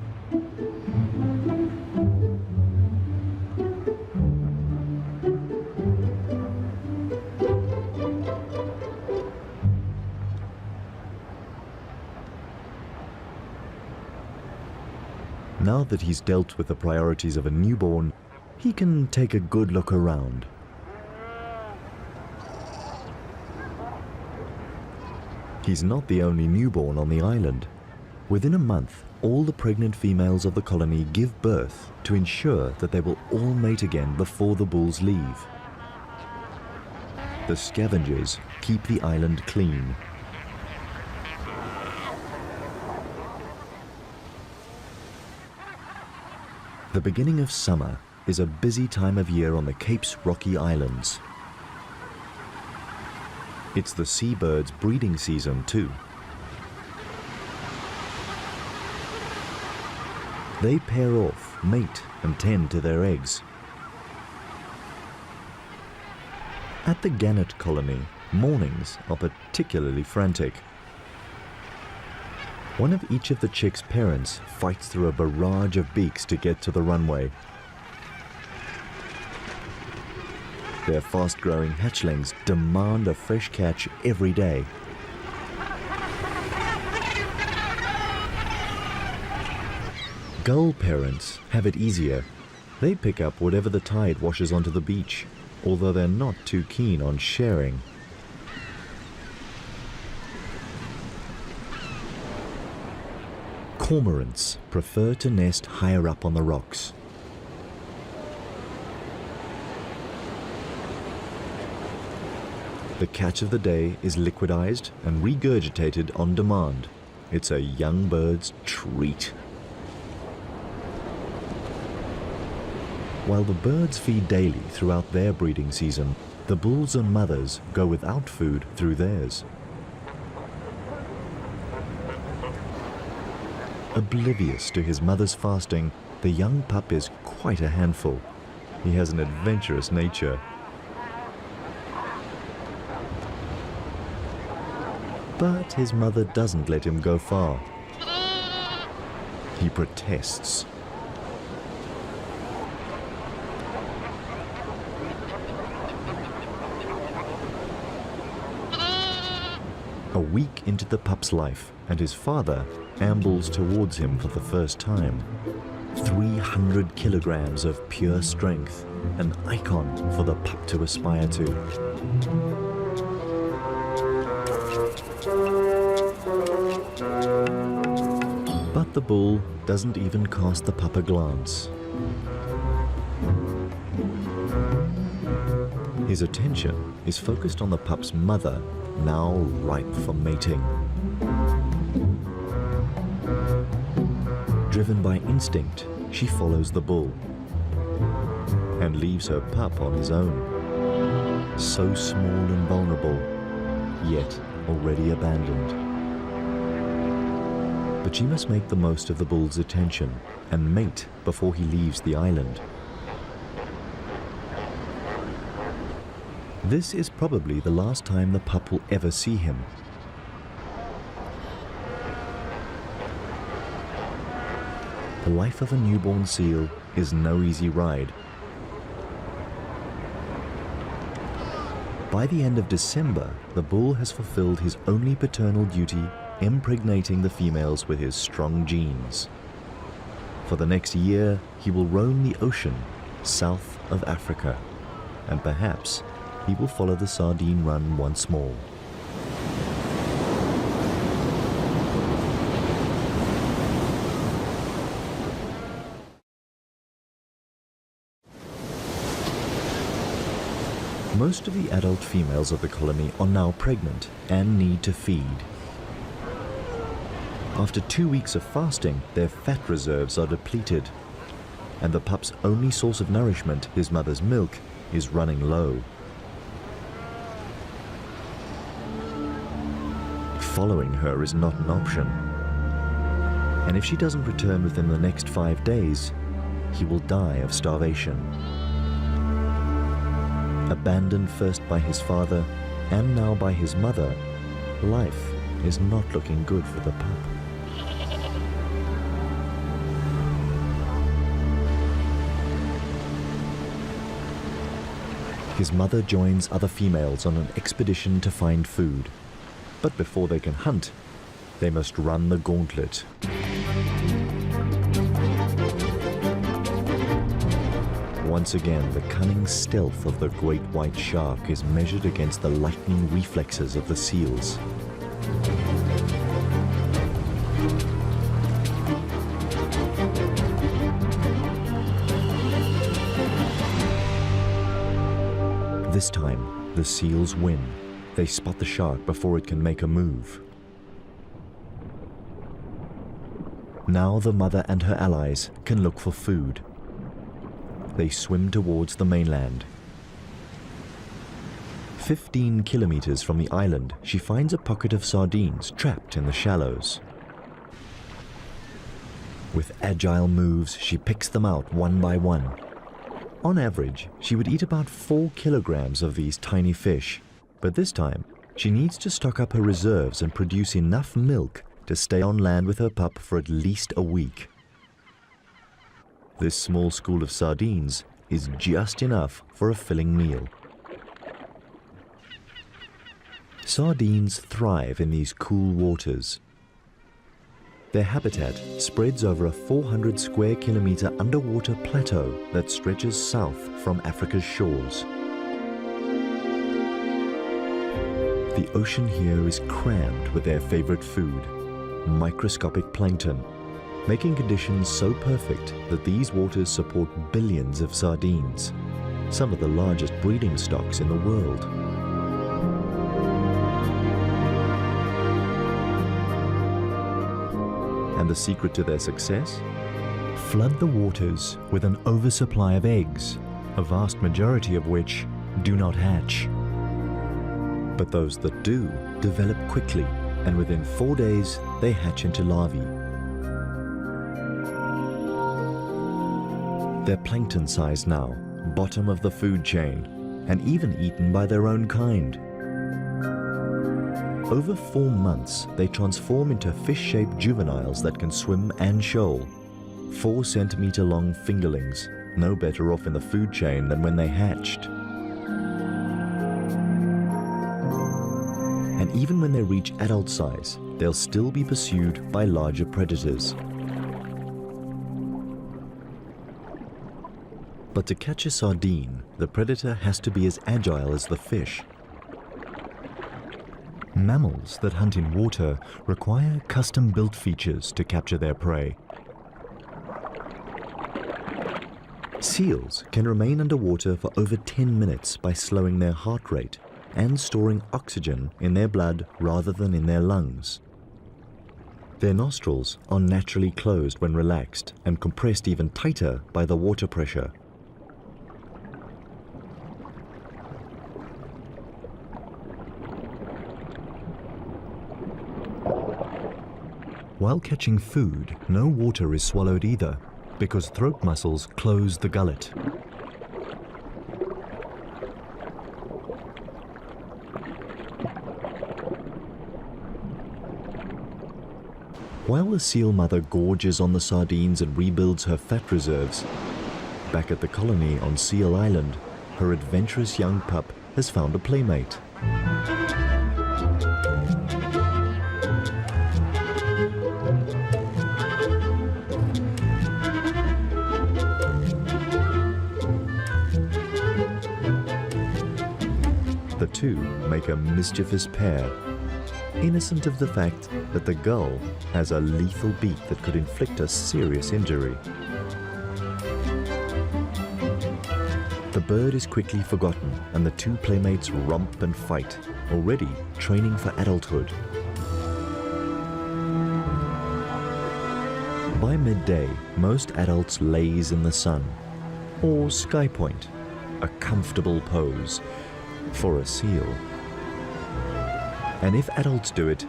Now that he's dealt with the priorities of a newborn, he can take a good look around. He's not the only newborn on the island. Within a month, all the pregnant females of the colony give birth to ensure that they will all mate again before the bulls leave. The scavengers keep the island clean. The beginning of summer is a busy time of year on the Cape's rocky islands. It's the seabirds' breeding season too. They pair off, mate, and tend to their eggs. At the gannet colony, mornings are particularly frantic. One of each of the chicks' parents fights through a barrage of beaks to get to the runway. Their fast-growing hatchlings demand a fresh catch every day. Gull parents have it easier. They pick up whatever the tide washes onto the beach, although they're not too keen on sharing. Cormorants prefer to nest higher up on the rocks. The catch of the day is liquidized and regurgitated on demand. It's a young bird's treat. While the birds feed daily throughout their breeding season, the bulls and mothers go without food through theirs. Oblivious to his mother's fasting, the young pup is quite a handful. He has an adventurous nature. But his mother doesn't let him go far. He protests. A week into the pup's life, and his father ambles towards him for the first time. 300 kilograms of pure strength, an icon for the pup to aspire to. But the bull doesn't even cast the pup a glance. His attention is focused on the pup's mother, now ripe for mating. Driven by instinct, she follows the bull and leaves her pup on his own. So small and vulnerable, yet already abandoned. But she must make the most of the bull's attention and mate before he leaves the island. This is probably the last time the pup will ever see him. The life of a newborn seal is no easy ride. By the end of December, the bull has fulfilled his only paternal duty, impregnating the females with his strong genes. For the next year, he will roam the ocean south of Africa, and perhaps he will follow the sardine run once more. Most of the adult females of the colony are now pregnant and need to feed. After 2 weeks of fasting, their fat reserves are depleted. and the pup's only source of nourishment, his mother's milk, is running low. Following her is not an option. And if she doesn't return within the next 5 days, he will die of starvation. Abandoned first by his father and now by his mother, life is not looking good for the pup. His mother joins other females on an expedition to find food. But before they can hunt, they must run the gauntlet. Once again, the cunning stealth of the great white shark is measured against the lightning reflexes of the seals. This time, the seals win. They spot the shark before it can make a move. Now the mother and her allies can look for food. They swim towards the mainland. 15 kilometers from the island, she finds a pocket of sardines trapped in the shallows. With agile moves, she picks them out one by one. On average, she would eat about 4 kilograms of these tiny fish, but this time, she needs to stock up her reserves and produce enough milk to stay on land with her pup for at least a week. This small school of sardines is just enough for a filling meal. Sardines thrive in these cool waters. Their habitat spreads over a 400 square kilometer underwater plateau that stretches south from Africa's shores. The ocean here is crammed with their favorite food, microscopic plankton, making conditions so perfect that these waters support billions of sardines, some of the largest breeding stocks in the world. And the secret to their success? Flood the waters with an oversupply of eggs, a vast majority of which do not hatch. But those that do develop quickly, and within 4 days they hatch into larvae. They're plankton size now, bottom of the food chain, and even eaten by their own kind. Over 4 months, they transform into fish-shaped juveniles that can swim and shoal. 4-centimeter long fingerlings, no better off in the food chain than when they hatched. And even when they reach adult size, they'll still be pursued by larger predators. But to catch a sardine, the predator has to be as agile as the fish. Mammals that hunt in water require custom-built features to capture their prey. Seals can remain underwater for over 10 minutes by slowing their heart rate and storing oxygen in their blood rather than in their lungs. Their nostrils are naturally closed when relaxed and compressed even tighter by the water pressure. While catching food, no water is swallowed either, because throat muscles close the gullet. While the seal mother gorges on the sardines and rebuilds her fat reserves, back at the colony on Seal Island, her adventurous young pup has found a playmate. The two make a mischievous pair, innocent of the fact that the gull has a lethal beak that could inflict a serious injury. The bird is quickly forgotten, and the two playmates romp and fight, already training for adulthood. By midday, most adults laze in the sun, or sky point, a comfortable pose for a seal. And if adults do it,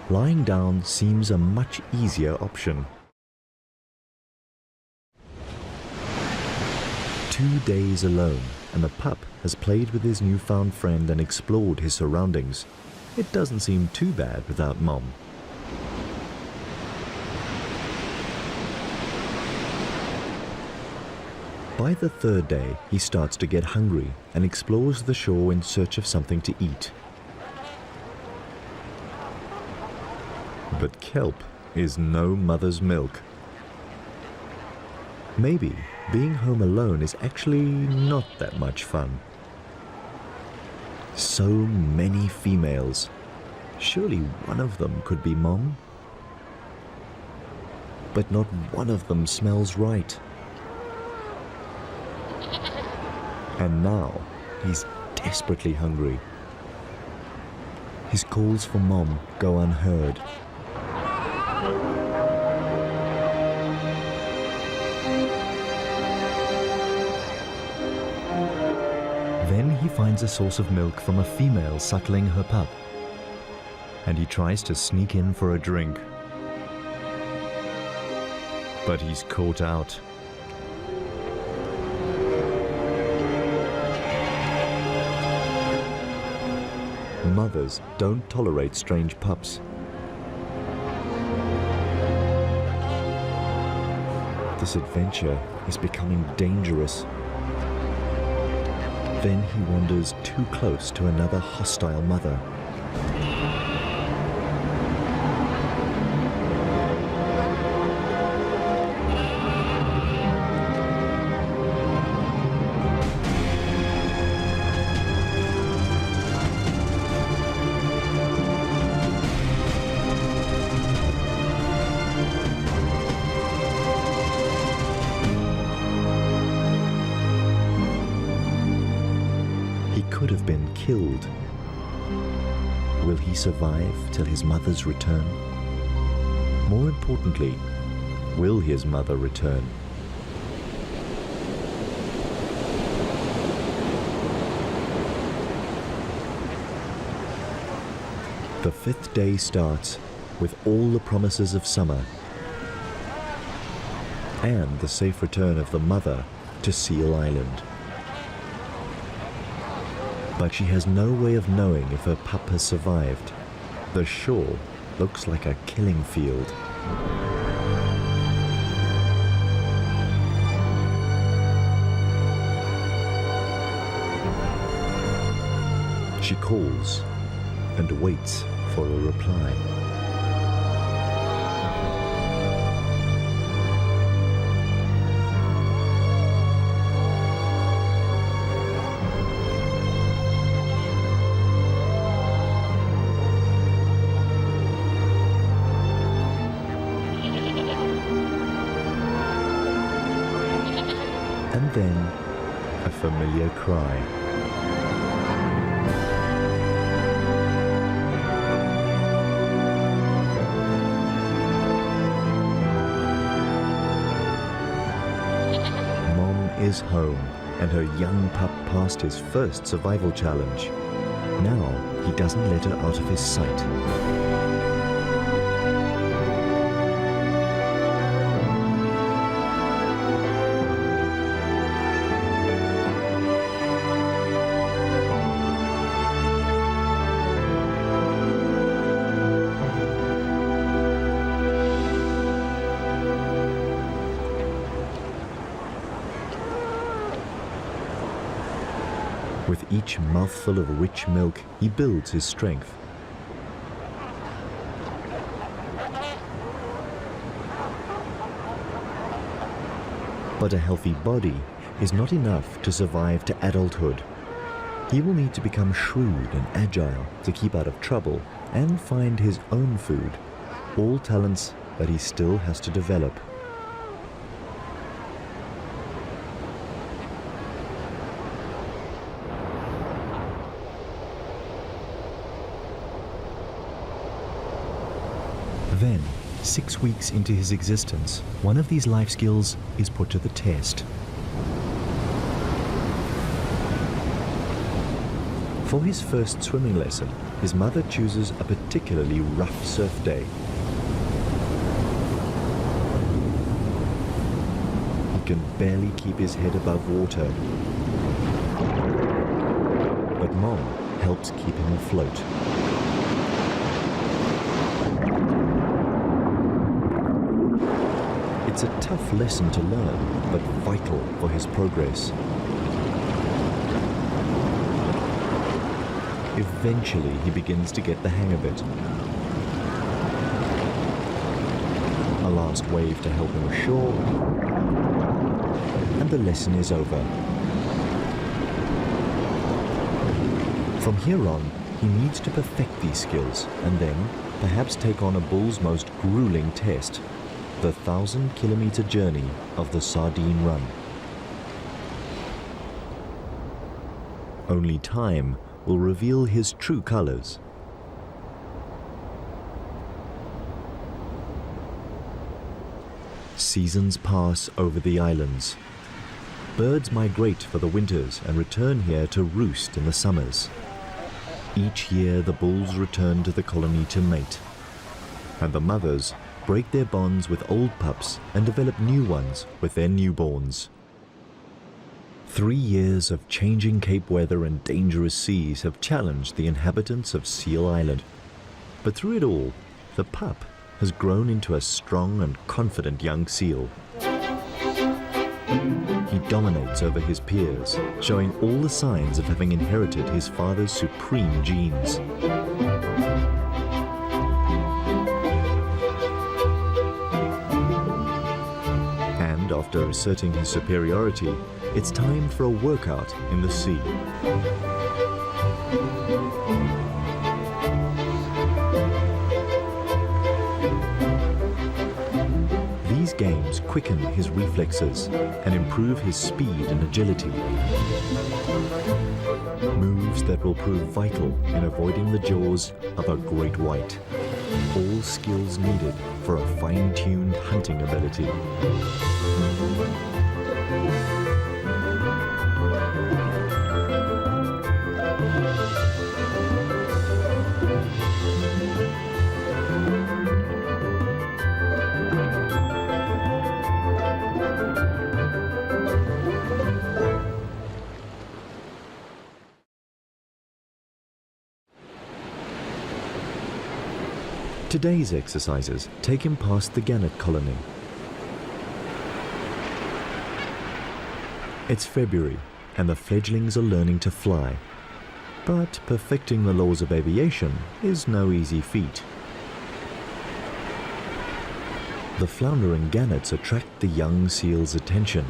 lying down seems a much easier option. 2 days alone, and the pup has played with his newfound friend and explored his surroundings. It doesn't seem too bad without Mom. By the 3rd day, he starts to get hungry and explores the shore in search of something to eat. But kelp is no mother's milk. Maybe being home alone is actually not that much fun. So many females. Surely one of them could be Mom. But not one of them smells right. And now he's desperately hungry. His calls for Mom go unheard. Then he finds a source of milk from a female suckling her pup, and he tries to sneak in for a drink. But he's caught out. Mothers don't tolerate strange pups. This adventure is becoming dangerous. Then he wanders too close to another hostile mother. Could have been killed. Will he survive till his mother's return? More importantly, will his mother return? The 5th day starts with all the promises of summer and the safe return of the mother to Seal Island. But she has no way of knowing if her pup has survived. The shore looks like a killing field. She calls and waits for a reply. And then, a familiar cry. Mom is home, and her young pup passed his first survival challenge. Now, he doesn't let her out of his sight. With each mouthful of rich milk, he builds his strength. But a healthy body is not enough to survive to adulthood. He will need to become shrewd and agile to keep out of trouble and find his own food, all talents that he still has to develop. Then, 6 weeks into his existence, one of these life skills is put to the test. For his first swimming lesson, his mother chooses a particularly rough surf day. He can barely keep his head above water, but Mom helps keep him afloat. It's a tough lesson to learn, but vital for his progress. Eventually, he begins to get the hang of it. A last wave to help him ashore, and the lesson is over. From here on, he needs to perfect these skills and then perhaps take on a bull's most grueling test, the 1,000-kilometer journey of the Sardine Run. Only time will reveal his true colors. Seasons pass over the islands. Birds migrate for the winters and return here to roost in the summers. Each year the bulls return to the colony to mate, and the mothers break their bonds with old pups and develop new ones with their newborns. 3 years of changing Cape weather and dangerous seas have challenged the inhabitants of Seal Island. But through it all, the pup has grown into a strong and confident young seal. He dominates over his peers, showing all the signs of having inherited his father's supreme genes. And after asserting his superiority, it's time for a workout in the sea. These games quicken his reflexes and improve his speed and agility. Moves that will prove vital in avoiding the jaws of a great white. All skills needed for a fine-tuned hunting ability. Today's exercises take him past the gannet colony. It's February, and the fledglings are learning to fly. But perfecting the laws of aviation is no easy feat. The floundering gannets attract the young seal's attention.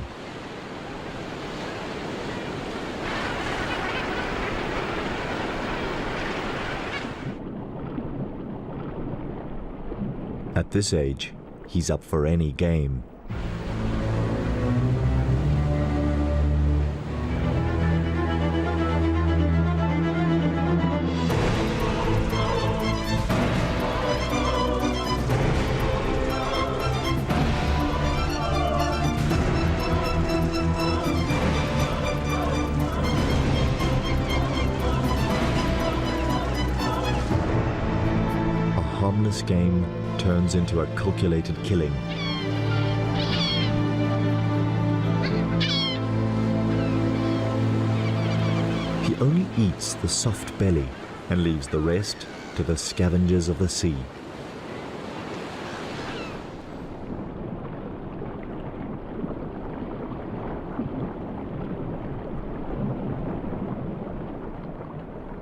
At this age, he's up for any game. A harmless game turns into a calculated killing. He only eats the soft belly and leaves the rest to the scavengers of the sea.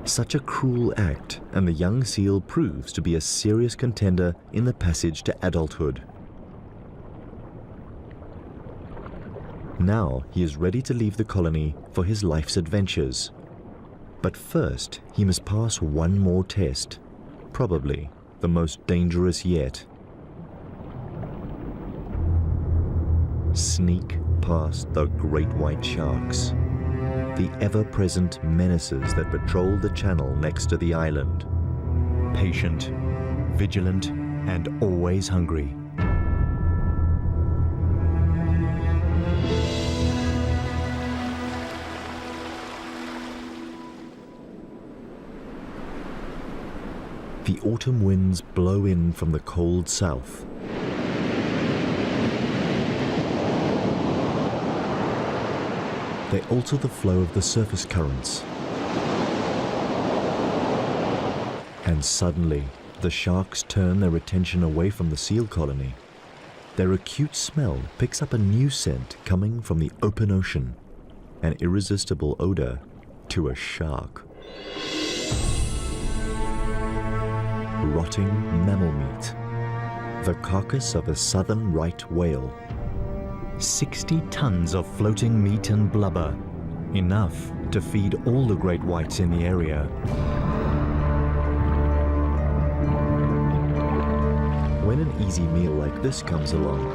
Such a cruel act, and the young seal proves to be a serious contender in the passage to adulthood. Now he is ready to leave the colony for his life's adventures. But first, he must pass one more test, probably the most dangerous yet. Sneak past the great white sharks, the ever-present menaces that patrol the channel next to the island. Patient, vigilant, and always hungry. The autumn winds blow in from the cold south. They alter the flow of the surface currents. And suddenly, the sharks turn their attention away from the seal colony. Their acute smell picks up a new scent coming from the open ocean, an irresistible odor to a shark. Rotting mammal meat, the carcass of a southern right whale. 60 tons of floating meat and blubber, enough to feed all the great whites in the area. When an easy meal like this comes along,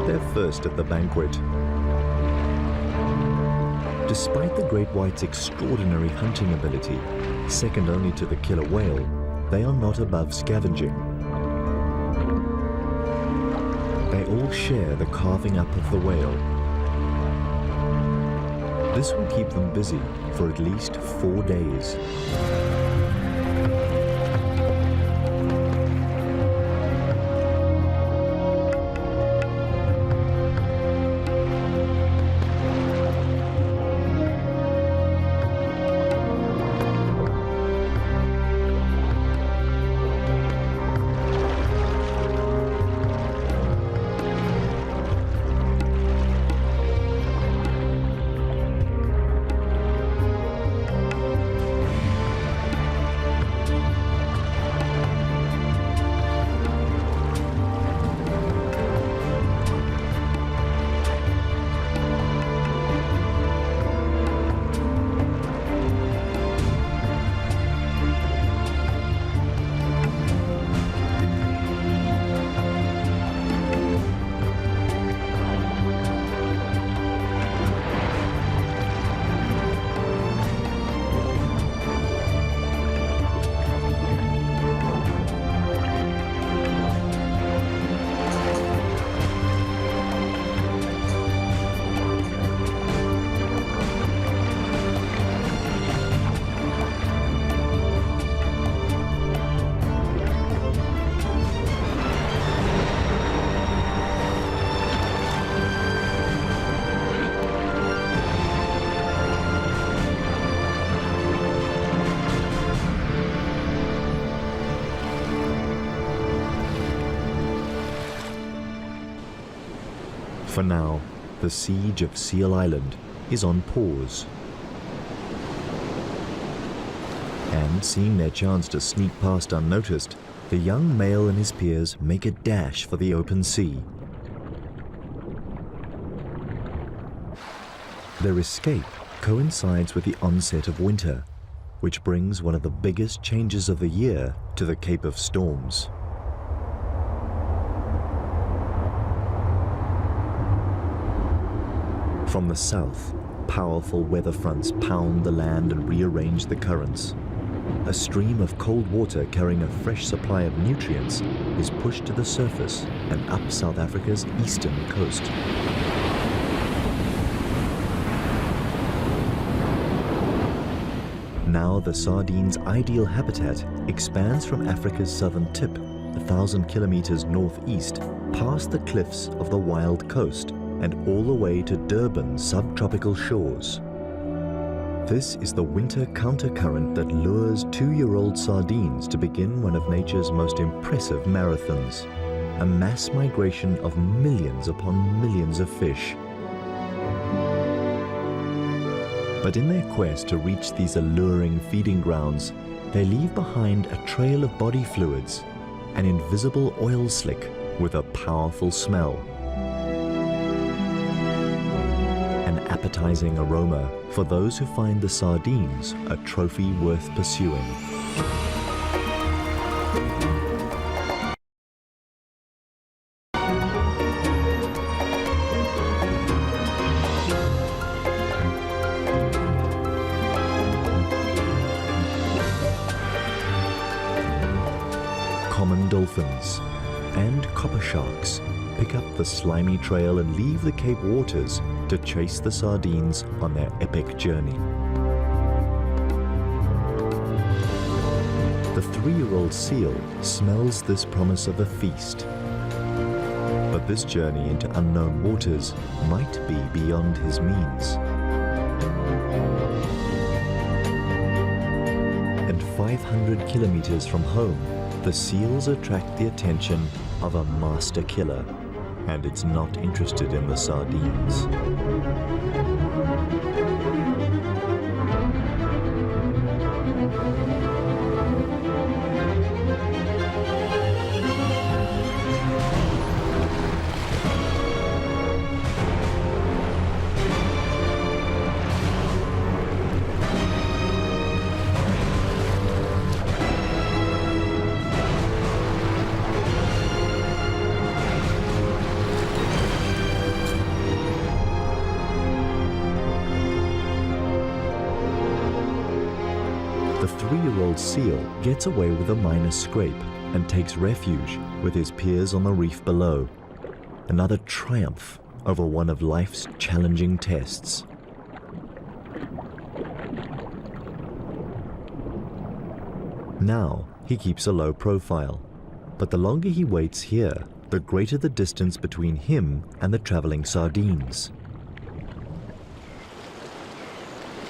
they're first at the banquet. Despite the great white's extraordinary hunting ability, second only to the killer whale, they are not above scavenging. They all share the carving up of the whale. This will keep them busy for at least 4 days. For now, the siege of Seal Island is on pause. And seeing their chance to sneak past unnoticed, the young male and his peers make a dash for the open sea. Their escape coincides with the onset of winter, which brings one of the biggest changes of the year to the Cape of Storms. From the south, powerful weather fronts pound the land and rearrange the currents. A stream of cold water carrying a fresh supply of nutrients is pushed to the surface and up South Africa's eastern coast. Now the sardine's ideal habitat expands from Africa's southern tip, 1,000 kilometers northeast, past the cliffs of the Wild Coast and all the way to Durban's subtropical shores. This is the winter countercurrent that lures 2-year-old sardines to begin one of nature's most impressive marathons, a mass migration of millions upon millions of fish. But in their quest to reach these alluring feeding grounds, they leave behind a trail of body fluids, an invisible oil slick with a powerful smell. An appetizing aroma for those who find the sardines a trophy worth pursuing. Common dolphins, and copper sharks pick up the slimy trail and leave the Cape waters to chase the sardines on their epic journey. The 3-year-old seal smells this promise of a feast. But this journey into unknown waters might be beyond his means. And 500 kilometers from home, the seals attract the attention of a master killer, and it's not interested in the sardines. The 3-year-old seal gets away with a minor scrape and takes refuge with his peers on the reef below. Another triumph over one of life's challenging tests. Now he keeps a low profile, but the longer he waits here, the greater the distance between him and the traveling sardines.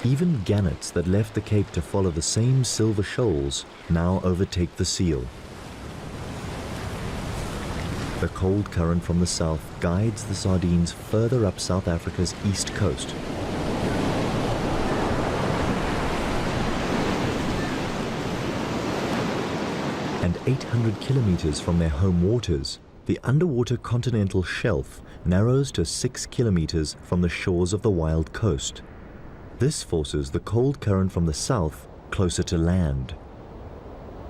Even gannets that left the Cape to follow the same silver shoals now overtake the seal. The cold current from the south guides the sardines further up South Africa's east coast. And 800 kilometers from their home waters, the underwater continental shelf narrows to 6 kilometers from the shores of the wild coast. This forces the cold current from the south closer to land.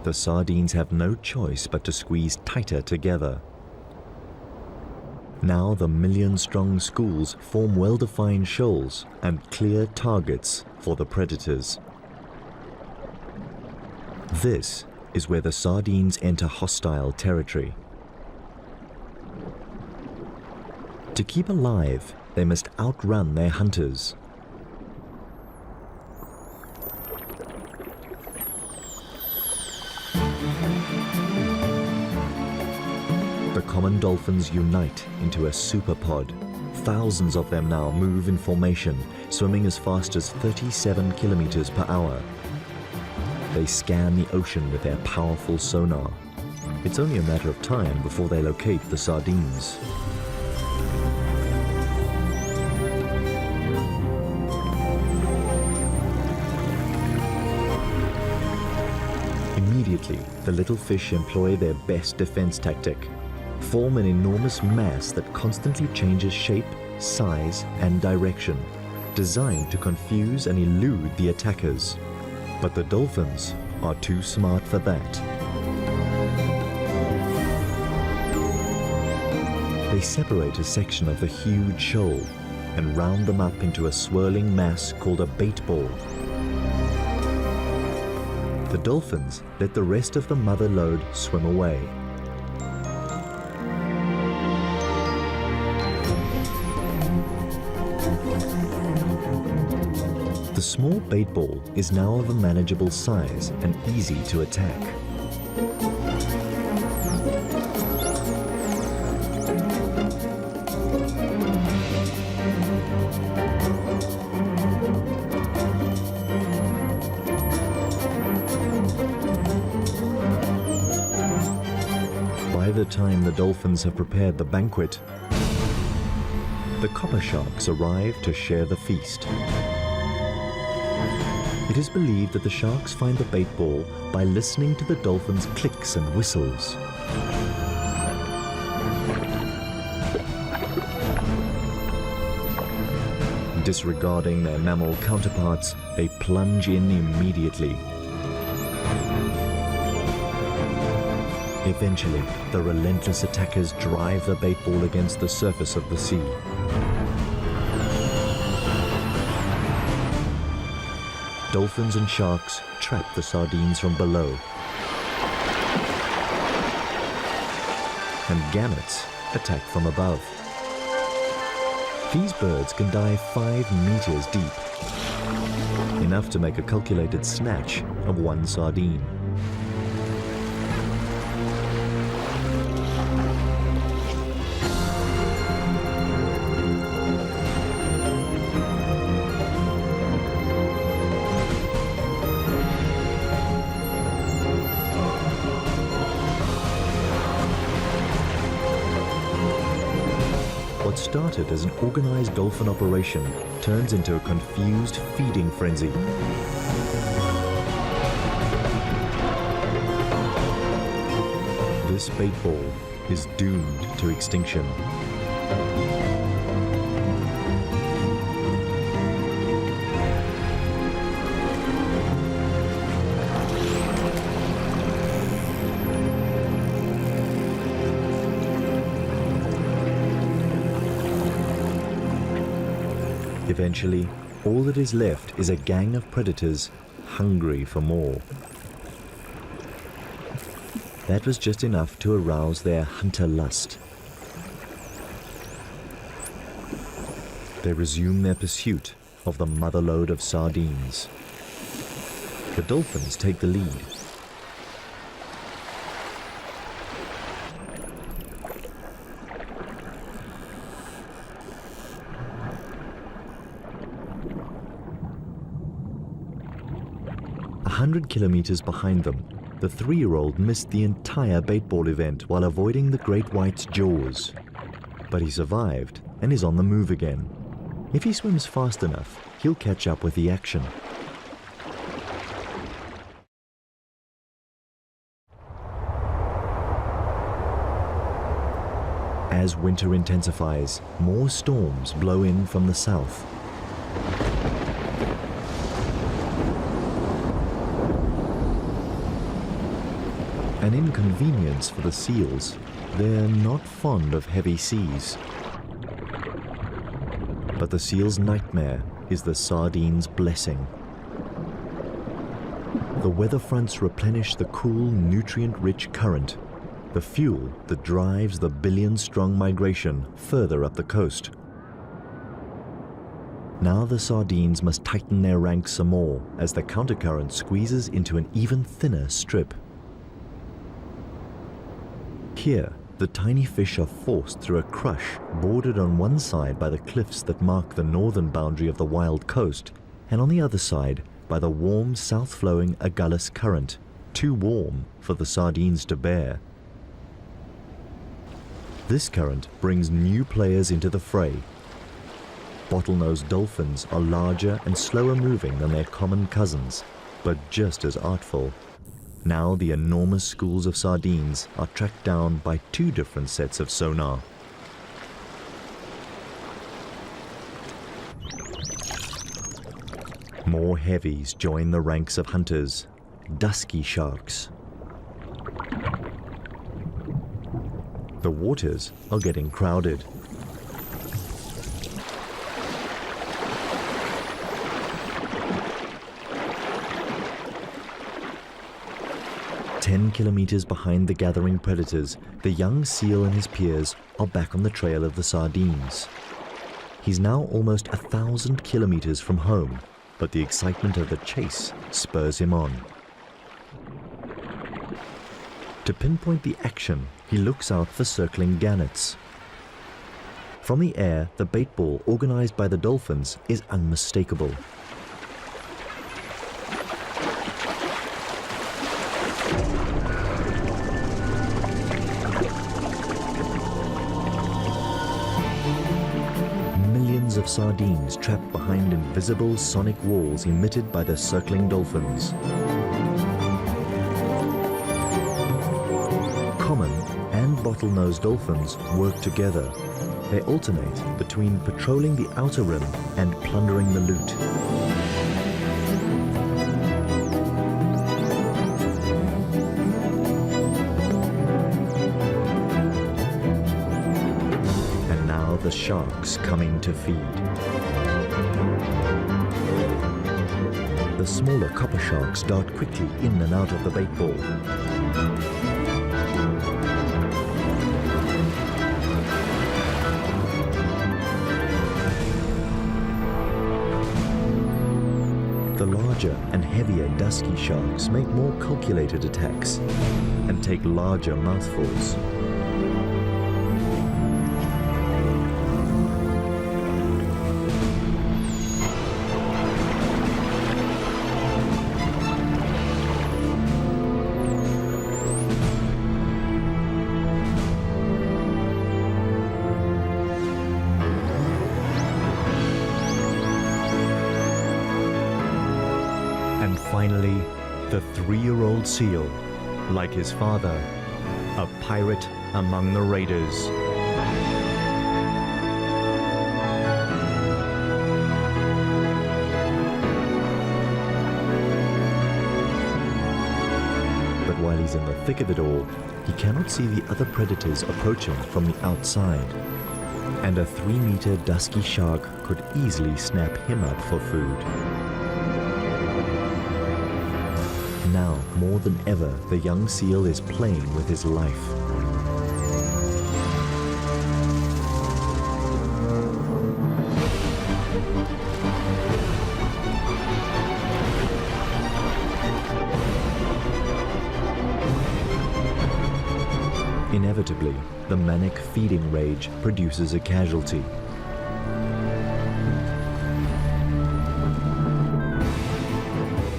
The sardines have no choice but to squeeze tighter together. Now the million-strong schools form well-defined shoals and clear targets for the predators. This is where the sardines enter hostile territory. To keep alive, they must outrun their hunters. The common dolphins unite into a superpod. Thousands of them now move in formation, swimming as fast as 37 kilometers per hour. They scan the ocean with their powerful sonar. It's only a matter of time before they locate the sardines. Immediately, the little fish employ their best defense tactic. Form an enormous mass that constantly changes shape, size, and direction, designed to confuse and elude the attackers. But the dolphins are too smart for that. They separate a section of the huge shoal and round them up into a swirling mass called a bait ball. The dolphins let the rest of the mother load swim away. The small bait ball is now of a manageable size and easy to attack. By the time the dolphins have prepared the banquet, the copper sharks arrive to share the feast. It is believed that the sharks find the bait ball by listening to the dolphins' clicks and whistles. Disregarding their mammal counterparts, they plunge in immediately. Eventually, the relentless attackers drive the bait ball against the surface of the sea. Dolphins and sharks trap the sardines from below. and gannets attack from above. These birds can dive 5 meters deep, enough to make a calculated snatch of 1 sardine. What started as an organized dolphin operation turns into a confused feeding frenzy. This bait ball is doomed to extinction. Eventually, all that is left is a gang of predators hungry for more. That was just enough to arouse their hunter lust. They resume their pursuit of the motherlode of sardines. The dolphins take the lead. A 100 kilometers behind them, the 3-year-old missed the entire baitball event while avoiding the great white's jaws. But he survived and is on the move again. If he swims fast enough, he'll catch up with the action. As winter intensifies, more storms blow in from the south. An inconvenience for the seals. They're not fond of heavy seas. But the seal's nightmare is the sardine's blessing. The weather fronts replenish the cool, nutrient-rich current, the fuel that drives the billion-strong migration further up the coast. Now the sardines must tighten their ranks some more as the countercurrent squeezes into an even thinner strip. Here, the tiny fish are forced through a crush bordered on one side by the cliffs that mark the northern boundary of the wild coast, and on the other side by the warm south-flowing Agulhas current, too warm for the sardines to bear. This current brings new players into the fray. Bottlenose dolphins are larger and slower moving than their common cousins, but just as artful. Now the enormous schools of sardines are tracked down by 2 different sets of sonar. More heavies join the ranks of hunters, dusky sharks. The waters are getting crowded. Ten kilometers behind the gathering predators, the young seal and his peers are back on the trail of the sardines. He's now almost 1,000 kilometers from home, but the excitement of the chase spurs him on. To pinpoint the action, he looks out for circling gannets. From the air, the bait ball organized by the dolphins is unmistakable. Millions of sardines trapped behind invisible sonic walls emitted by the circling dolphins. Common and bottlenose dolphins work together. They alternate between patrolling the outer rim and plundering the loot. And now the sharks come in to feed. The smaller copper sharks dart quickly in and out of the bait ball. larger and heavier dusky sharks make more calculated attacks and take larger mouthfuls. Finally, the 3-year-old seal, like his father, a pirate among the raiders. But while he's in the thick of it all, he cannot see the other predators approaching from the outside. And a 3-meter dusky shark could easily snap him up for food. Now, more than ever, the young seal is playing with his life. Inevitably, the manic feeding rage produces a casualty.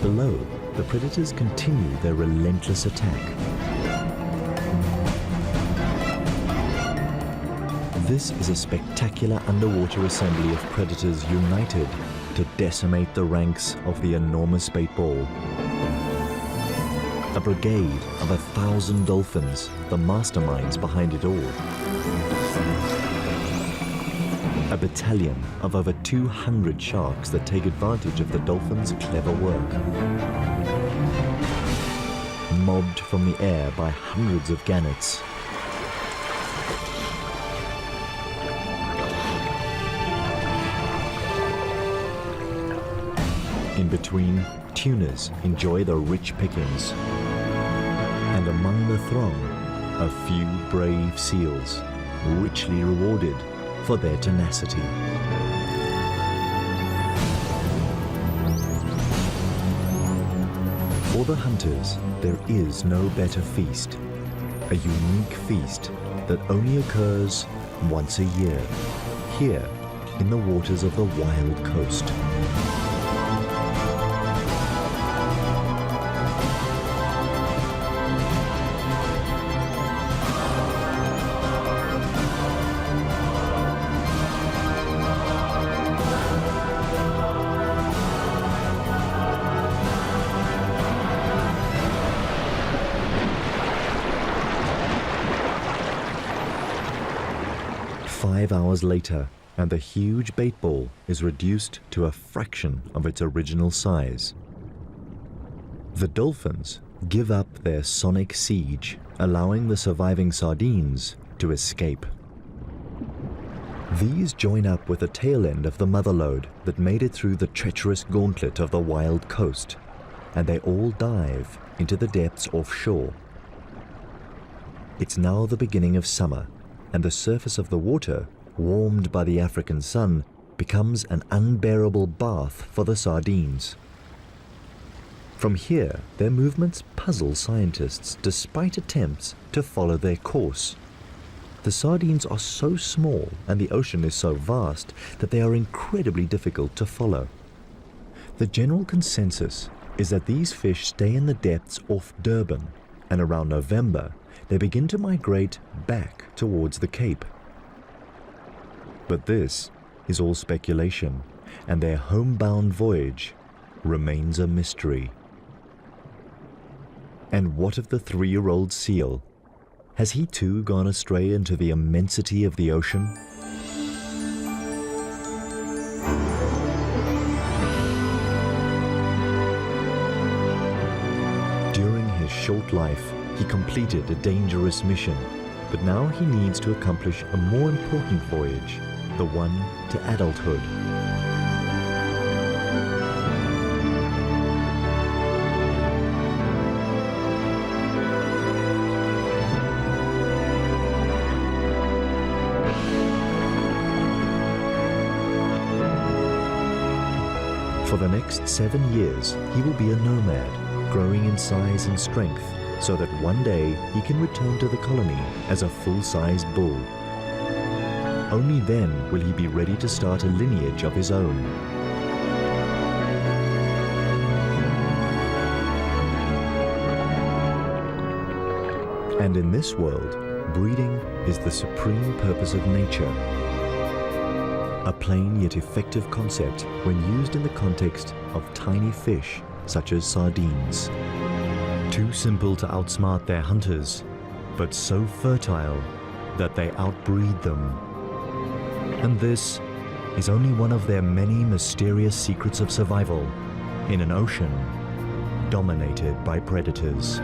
Below, the predators continue their relentless attack. This is a spectacular underwater assembly of predators united to decimate the ranks of the enormous bait ball. A brigade of 1,000 dolphins, the masterminds behind it all. A battalion of over 200 sharks that take advantage of the dolphins' clever work. Mobbed from the air by hundreds of gannets. In between, tunas enjoy the rich pickings. And among the throng, a few brave seals, richly rewarded for their tenacity. For the hunters, there is no better feast, a unique feast that only occurs once a year, here in the waters of the wild coast. 5 hours later, and the huge bait ball is reduced to a fraction of its original size. The dolphins give up their sonic siege, allowing the surviving sardines to escape. These join up with the tail end of the mother load that made it through the treacherous gauntlet of the wild coast, and they all dive into the depths offshore. It's now the beginning of summer, and the surface of the water, warmed by the African sun, becomes an unbearable bath for the sardines. From here, their movements puzzle scientists despite attempts to follow their course. The sardines are so small and the ocean is so vast that they are incredibly difficult to follow. The general consensus is that these fish stay in the depths off Durban, and around November, they begin to migrate back towards the Cape. But this is all speculation, and their homebound voyage remains a mystery. And what of the 3-year-old seal? Has he too gone astray into the immensity of the ocean? During his short life, he completed a dangerous mission, but now he needs to accomplish a more important voyage, the one to adulthood. For the next 7 years, he will be a nomad, growing in size and strength, so that one day he can return to the colony as a full-sized bull. Only then will he be ready to start a lineage of his own. And in this world, breeding is the supreme purpose of nature. A plain yet effective concept when used in the context of tiny fish such as sardines. Too simple to outsmart their hunters, but so fertile that they outbreed them. And this is only one of their many mysterious secrets of survival in an ocean dominated by predators.